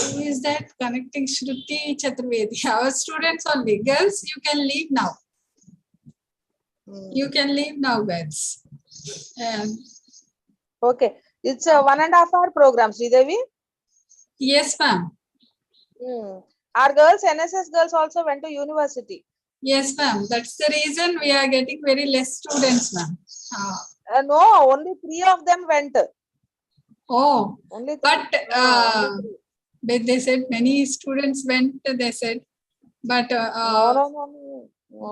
Who is that connecting? Shruti Chaturvedi. Our students only. Girls, you can leave now. You can leave now, girls. Okay. It's a 1.5 hour program, Sridevi. Yes, ma'am. Our girls, NSS girls also went to university. Yes, ma'am. That's the reason we are getting very less students, ma'am. No, only 3 of them went. Oh, only 3. But they said many students went, they said. But No.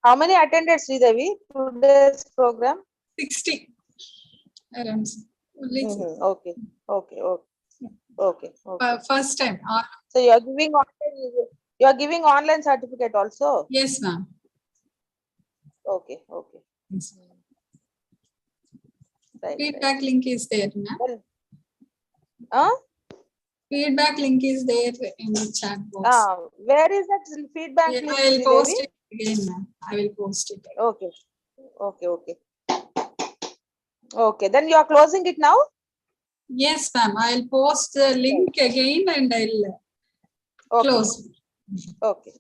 How many attended, Sridevi, today's program? 60. Around. Okay. First time. So you are giving online certificate also? Yes, ma'am. Okay. Yes. Right, Feedback link is there, ma'am. Well, feedback link is there in the chat box. Where is that feedback link? I will post it again, ma'am. I will post it again. Okay. Then you are closing it now? Yes, ma'am. I'll post the link again and I'll close. Okay.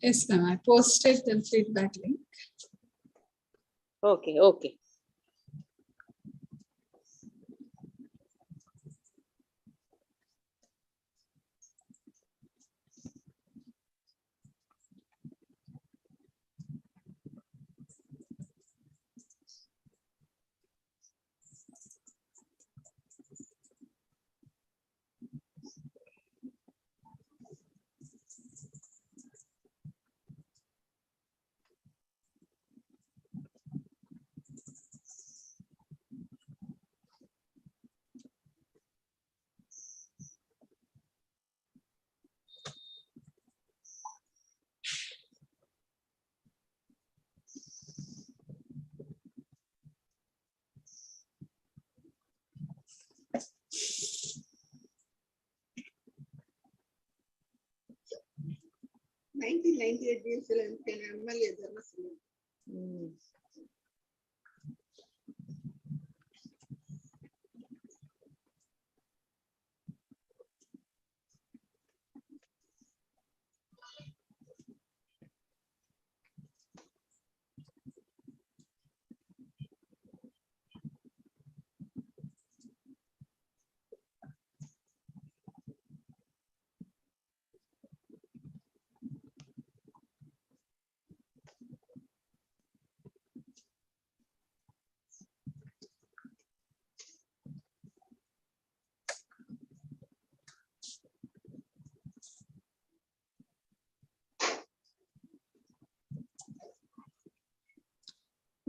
Yes, ma'am. I posted the feedback link. Okay, okay.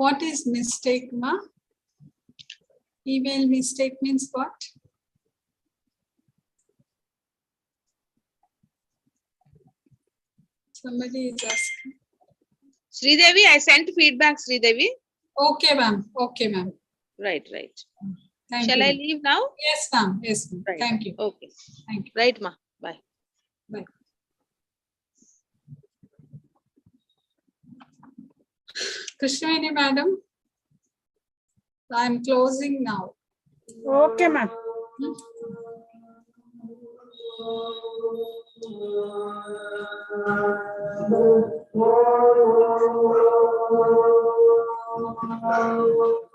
What is mistake, ma? Email mistake means what? Somebody is asking. Sridevi, I sent feedback, Sridevi. Okay, ma'am. Okay, ma'am. Right, right. Thank Shall you. I leave now? Yes, ma'am. Yes, ma'am. Right. Thank you. Okay. Thank you. Right, ma. Bye. Bye. Krishnavini, madam, I'm closing now. Okay, ma'am. Thank you.